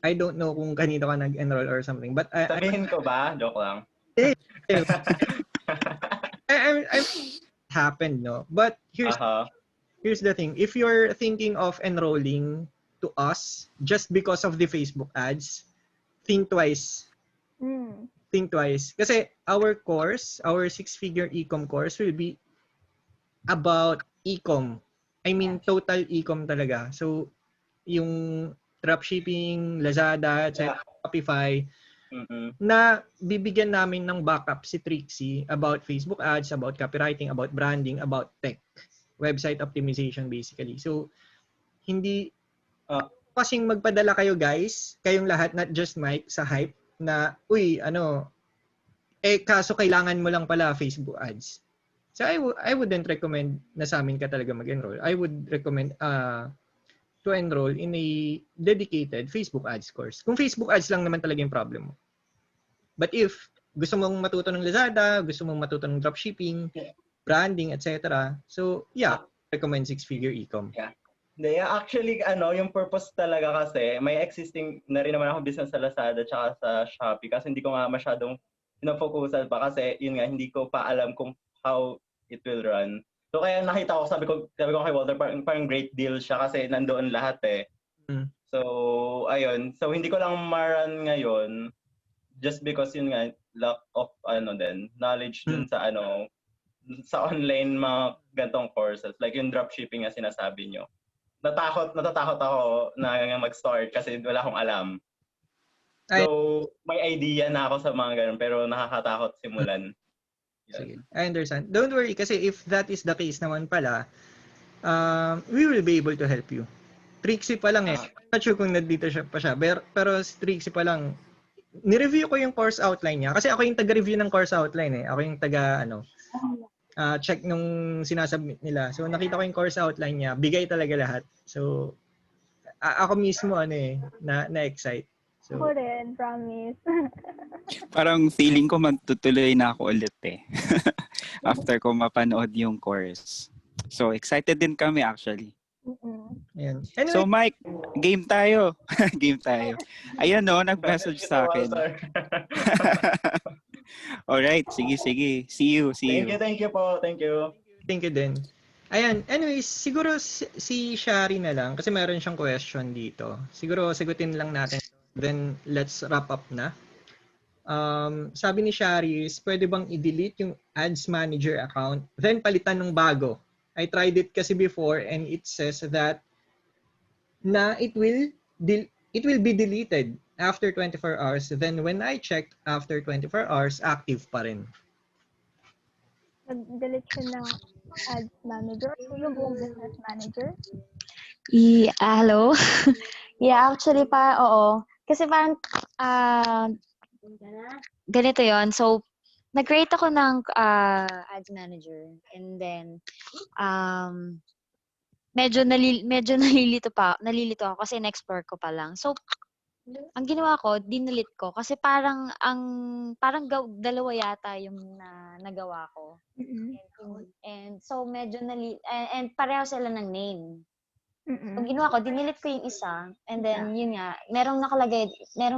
A: I don't know kung kanino ka nag-enroll or something, but
G: Sabihin ko ba? Joke lang.
A: I'm happened, no? But here's the thing. If you're thinking of enrolling to us just because of the Facebook ads, think twice. Think twice. Kasi our course, our 6-figure e-com course will be about e-com. I mean, total e-com talaga. So, yung dropshipping, Lazada, etc., Shopify, na bibigyan namin ng backup si Trixie about Facebook ads, about copywriting, about branding, about tech. Website optimization basically. So, hindi kasing magpadala kayo guys, kayong lahat, not just Mike, sa hype na, uy, kaso kailangan mo lang pala Facebook ads. So, I wouldn't recommend na sa amin ka talaga mag-enroll. I would recommend to enroll in a dedicated Facebook ads course. Kung Facebook ads lang naman talaga yung problem mo. But if gusto mong matuto ng Lazada, gusto mong matuto ng dropshipping, branding, etc. So, yeah, recommend 6-figure e-com.
G: Yeah. Actually, yung purpose talaga kasi, may existing na rin naman ako business sa Lazada tsaka sa Shopee kasi hindi ko nga masyadong pinafocusan pa kasi yun nga, hindi ko pa alam kung how it will run. So kaya nakita ko, sabi ko kay Walter, parang great deal siya kasi nandoon lahat eh. So, ayun. So, hindi ko lang ma-run ngayon just because yun nga, lack of knowledge dun sa sa online mga gantong courses. Like yung dropshipping na sinasabi nyo. Natatakot ako na mag-start kasi wala akong alam. So, may idea na ako sa mga ganun pero nakakatakot simulan.
A: Sige. I understand. Don't worry kasi if that is the case naman pala, we will be able to help you. Trixie pa lang eh. I'm not sure kung nandito pa siya. Pero si Trixie pa lang, ni-review ko yung course outline niya. Kasi ako yung taga-review ng course outline eh. Ako yung check nung sinasubmit nila. So nakita ko yung course outline niya. Bigay talaga lahat. So, ako mismo na-excite. So,
B: ako rin, promise.
C: Parang feeling ko magtutuloy na ako ulit eh. After ko mapanood yung course. So, excited din kami actually.
A: Ayan. Anyway,
C: So, Mike, game tayo. Game tayo. Ayan nag-message sa akin. Alright, sige. See you.
G: Thank you po. Thank you.
A: Thank you din. Ayan, anyways, siguro si Shari na lang kasi meron siyang question dito. Siguro sagutin lang natin. Then, let's wrap up na. Sabi ni Shari is, pwede bang i-delete yung Ads Manager account, then palitan ng bago? I tried it kasi before and it says that na it will be deleted after 24 hours. Then, when I checked after 24 hours, active pa rin.
B: Nag-delete siya ng Ads Manager o yung buong Business Manager?
H: Hello? Yeah, actually oo. Kasi parang, ganito yon. So, nag-create ako ng Ads Manager. And then, medyo nalilito ako kasi in-explore ko pa lang. So, ang ginawa ko, dinalit ko. Kasi parang dalawa yata yung nagawa ko. And so, medyo and pareho sila ng name. So, ginawa ko, dinilit ko yung isa, and then, yun nga, merong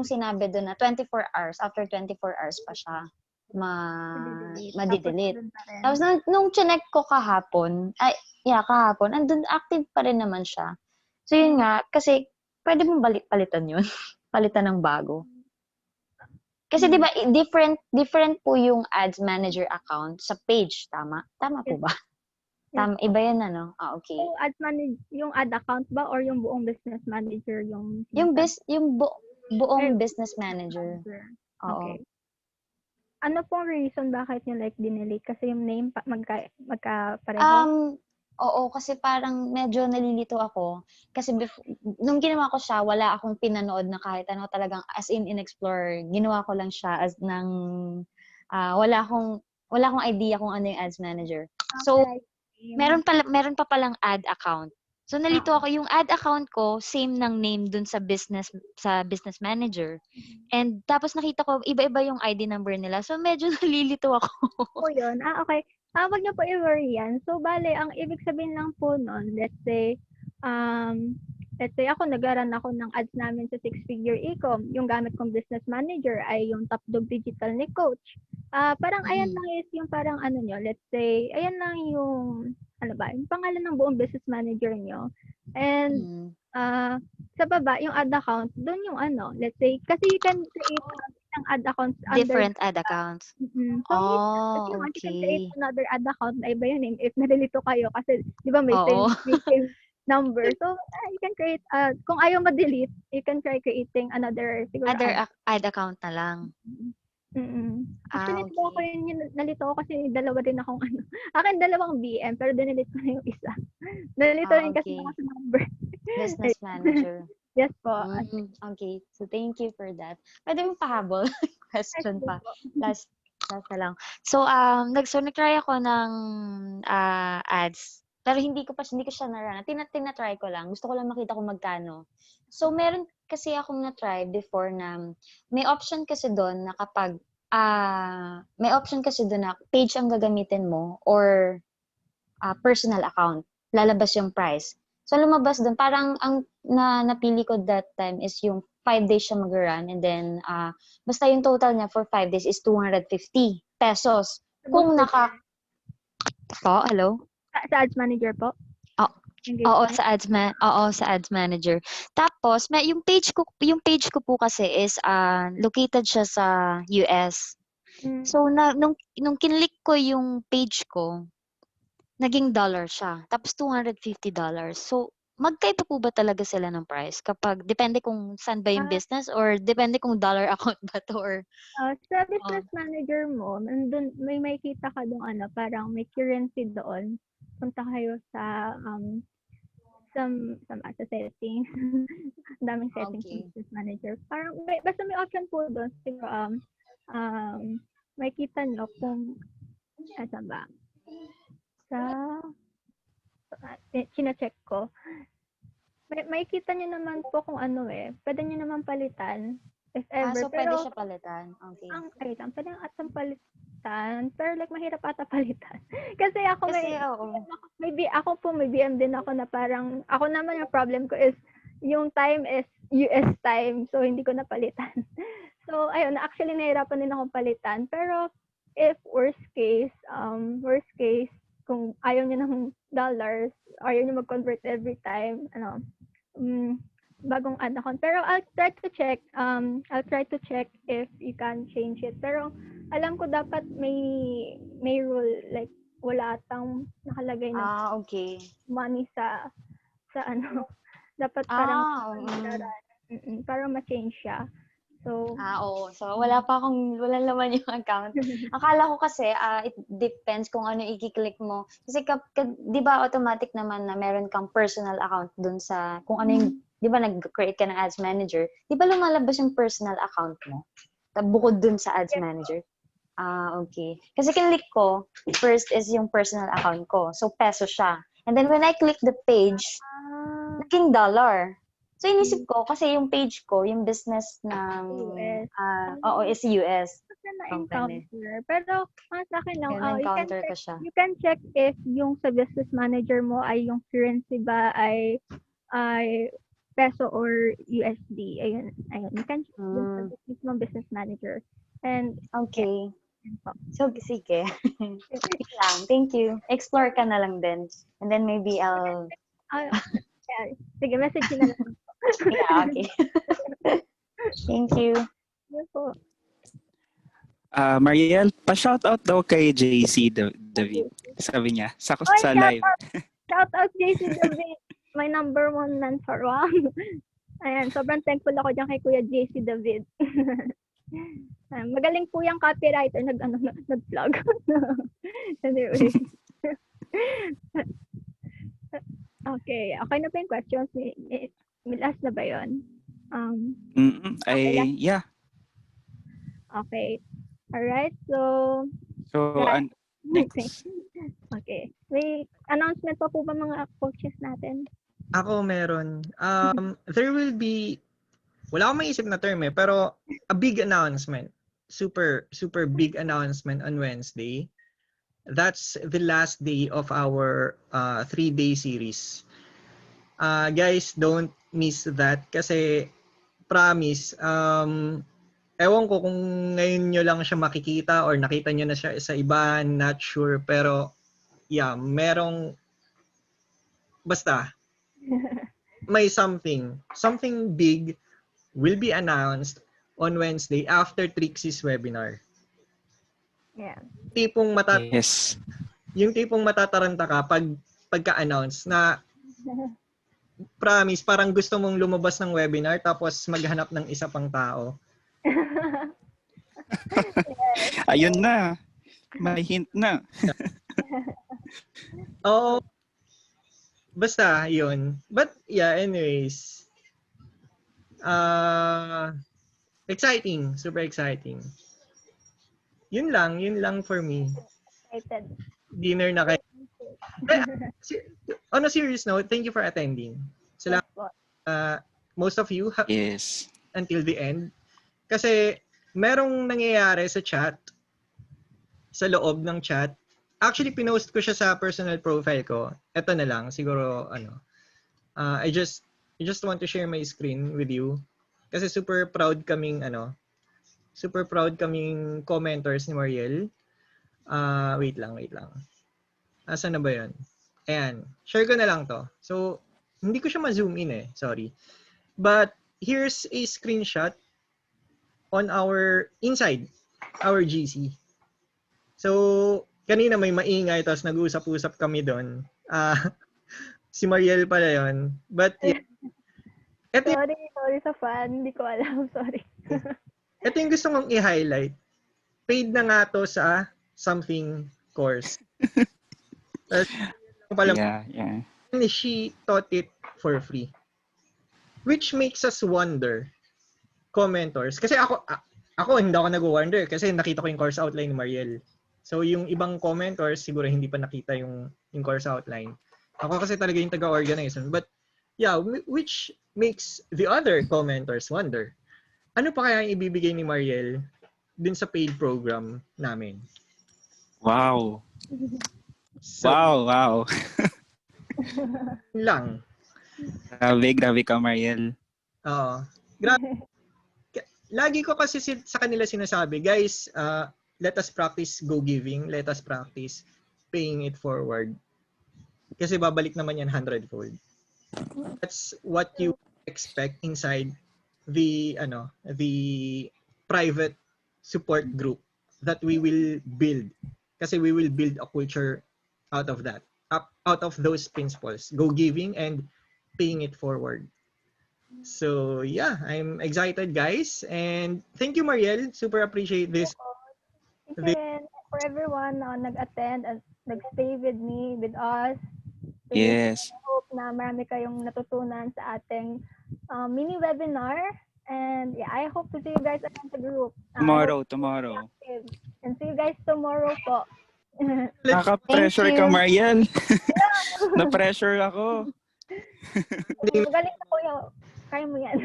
H: sinabi doon na 24 hours, after 24 hours pa siya, ma-delete. Tapos, nung chinek ko kahapon, andun, active pa rin naman siya. So, yun nga, kasi, pwede mong palitan yun, palitan ng bago. Kasi, di ba, different po yung Ads Manager account sa page, tama? Tama po ba? Iba yan okay.
B: So, yung ad account ba or yung buong business manager yung
H: buong business manager. Oo.
B: Okay. Ano pong reason bakit yung like dinelete? Kasi yung name magkapareho?
H: Oo, kasi parang medyo nalilito ako. Kasi nung ginawa ko siya, wala akong pinanood na kahit ano talagang as in Explorer. Ginawa ko lang siya as ng wala akong idea kung ano yung ads manager. So,
B: Okay.
H: meron pa palang ad account. So nalito ako, yung ad account ko same ng name dun sa business manager. And tapos nakita ko iba-iba yung ID number nila. So medyo nalilito ako.
B: Po yun. Okay. Wag niyo po i-worry yan. So, bale, ang ibig sabihin lang po nun, let's say ako, nag-run ako ng ads namin sa six-figure e-com. Yung gamit kong business manager ay yung Top Dog Digital ni Coach. Parang ayan lang is yung parang ano nyo, let's say, ayan lang yung, yung pangalan ng buong business manager nyo. And, sa baba, yung ad account, doon yung let's say, kasi you can create ng ad accounts
H: Different ad accounts.
B: So, if you want, you can create another ad account na iba yun if nalilito kayo kasi, di ba, may same number. So, you can create, kung ayaw ma-delete, you can try creating another, siguro,
H: ad account na lang.
B: Actually, diba ako yun, nalito ko kasi dalawa rin akong akin dalawang BM, pero dinilit ko na yung isa. Nalito rin kasi ako sa number.
H: Business manager.
B: Yes po.
H: Okay. So, thank you for that. Pwede mo pahabol? Question pa. Last na lang. So, nag-try ako ng ads. Pero hindi ko siya na-run. Tinatry ko lang. Gusto ko lang makita kung magkano. So, meron kasi akong na-try before na may option kasi doon na kapag may option kasi doon na page ang gagamitin mo or personal account. Lalabas yung price. So, lumabas doon. Parang ang napili ko that time is yung 5 days siya mag-run and then basta yung total niya for 5 days is 250 pesos. Kung hello?
B: Sa ads manager po?
H: Oo, sa ads manager. Tapos, yung page ko po kasi is located siya sa US. So, nung kinlik ko yung page ko, naging dollar siya. Tapos $250. So, magkaiba po ba talaga sila ng price? Kapag, depende kung saan ba yung business or depende kung dollar account ba to or...
B: sa business manager mo, nandun, may makita ka doon, parang may currency doon. Punta kayo sa settings. Daming settings sa business manager. Parang, basta may option po doon. Siguro, may kita nyo kung, saan ba? China-check ko. May kita nyo naman po kung pwede nyo naman palitan if ever.
H: So pwede siya palitan. Okay.
B: Pwede atang palitan. Pero mahirap ata palitan. Kasi ako may BM din ako na parang, ako naman yung problem ko is, yung time is US time. So, hindi ko napalitan. So, ayun, actually nahirapan din akong palitan. Pero, if worst case, kung ayaw niyo ng dollars, ayaw niyo mag-convert every time, bagong ad account. Pero I'll try to check if you can change it. Pero alam ko dapat may rule, like wala atang nakalagay na money sa dapat parang para ma-change siya. So,
H: oo. So, wala naman yung account. Akala ko kasi, it depends kung ano i-click mo. Kasi, di ba automatic naman na meron kang personal account dun sa, kung ano yung, di ba nag-create ka ng ads manager, di ba lumalabas yung personal account mo? Bukod dun sa ads manager. Okay. Kasi kinlik ko, first is yung personal account ko. So, peso siya. And then, when I click the page, naging dollar. So, inisip ko, kasi yung page ko, yung business ng, is US.
B: Na-encounter. Pero, sa akin lang,
H: you
B: can check if yung sa business manager mo ay yung currency ba ay peso or USD. Ayun. You can check yung business manager. And,
H: okay. So, sige. lang. Thank you. Explore ka na lang din. And then maybe I'll...
B: sige, message na lang.
H: Yeah, okay. Thank you.
C: Mariel, pa-shoutout daw kay JC David. Sabi niya, sa live.
B: Shoutout JC David. My number 1 man for one. Ayan, sobrang thankful ako dyan kay Kuya JC David. Magaling po yung copywriter, nag-vlog. Anyway. Okay. Okay na ba yung questions? May last na ba yun?
C: Yeah.
B: Okay. Alright. So,
C: So,
B: guys,
C: next.
B: okay. May announcement pa po ba mga coaches natin?
A: Ako meron. There will be, wala akong maisip na term pero a big announcement. Super big announcement on Wednesday. That's the last day of our 3-day series. Guys, don't miss that kasi promise, ewan ko kung ngayon nyo lang siya makikita or nakita nyo na siya sa iba, not sure. Pero yeah, basta, may something big will be announced on Wednesday after Trixie's webinar.
B: Yeah.
C: Yes.
A: Yung tipong matataranta ka pagka-announce na promise, parang gusto mong lumabas ng webinar tapos maghanap ng isa pang tao.
C: Ayun na. May hint na.
A: Oo. Basta, yun. But yeah, anyways. Exciting. Super exciting. Yun lang for me.
B: Excited.
A: Dinner na kayo. On a serious note, thank you for attending. Salamat. Most of you
C: Yes.
A: until the end. Kasi merong nangyayari sa chat, sa loob ng chat. Actually, pinost ko siya sa personal profile ko. Ito na lang, siguro, I just want to share my screen with you. Kasi super proud kaming commenters ni Mariel. Wait lang. Asan na ba yun? Ayan. Share ko na lang to. So, hindi ko siya ma-zoom in sorry. But, here's a screenshot on inside our GC. So, kanina may maingay, tapos nag-usap-usap kami doon. Si Mariel pala yun. But, yeah.
B: Sorry sa fan. Hindi ko alam. Sorry.
A: Ito yung gusto kong i-highlight. Paid na nga to sa something course.
C: Yeah.
A: And she taught it for free. Which makes us wonder, commenters. Kasi ako hindi ako nag-wonder kasi nakita ko yung course outline ni Mariel. So yung ibang commenters siguro hindi pa nakita yung course outline. Ako kasi talaga yung taga-organize. But yeah, which makes the other commenters wonder. Ano pa kaya yung ibibigay ni Mariel dun sa paid program namin?
C: Wow.
A: So,
C: Wow.
A: lang.
C: Grabe ka, Mariel.
A: Oo. Grabe. Lagi ko kasi sa kanila sinasabi, guys, let us practice go-giving. Let us practice paying it forward. Kasi babalik naman yan 100-fold. That's what you expect inside the private support group that we will build. Kasi we will build a culture out of that. Out of those principles. Go-giving and paying it forward. So yeah, I'm excited, guys, and thank you, Mariel. Super appreciate this.
B: Thank you for everyone na nag-attend and nag-stay with me, with us. So
C: Yes.
B: I hope na marami kayong natutunan sa ating mini webinar, and yeah, I hope to see you guys again sa group.
C: Tomorrow.
B: And see you guys tomorrow po.
C: Naka-pressure ka, Mariel. Na-pressure ako.
B: Magaling ako yun. Kaya mo yan.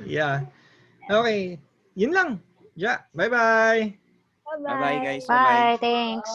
A: Yeah. Okay. Yun lang. Yeah. Bye-bye.
B: Bye-bye.
C: Bye-bye, guys.
H: Bye. Thanks.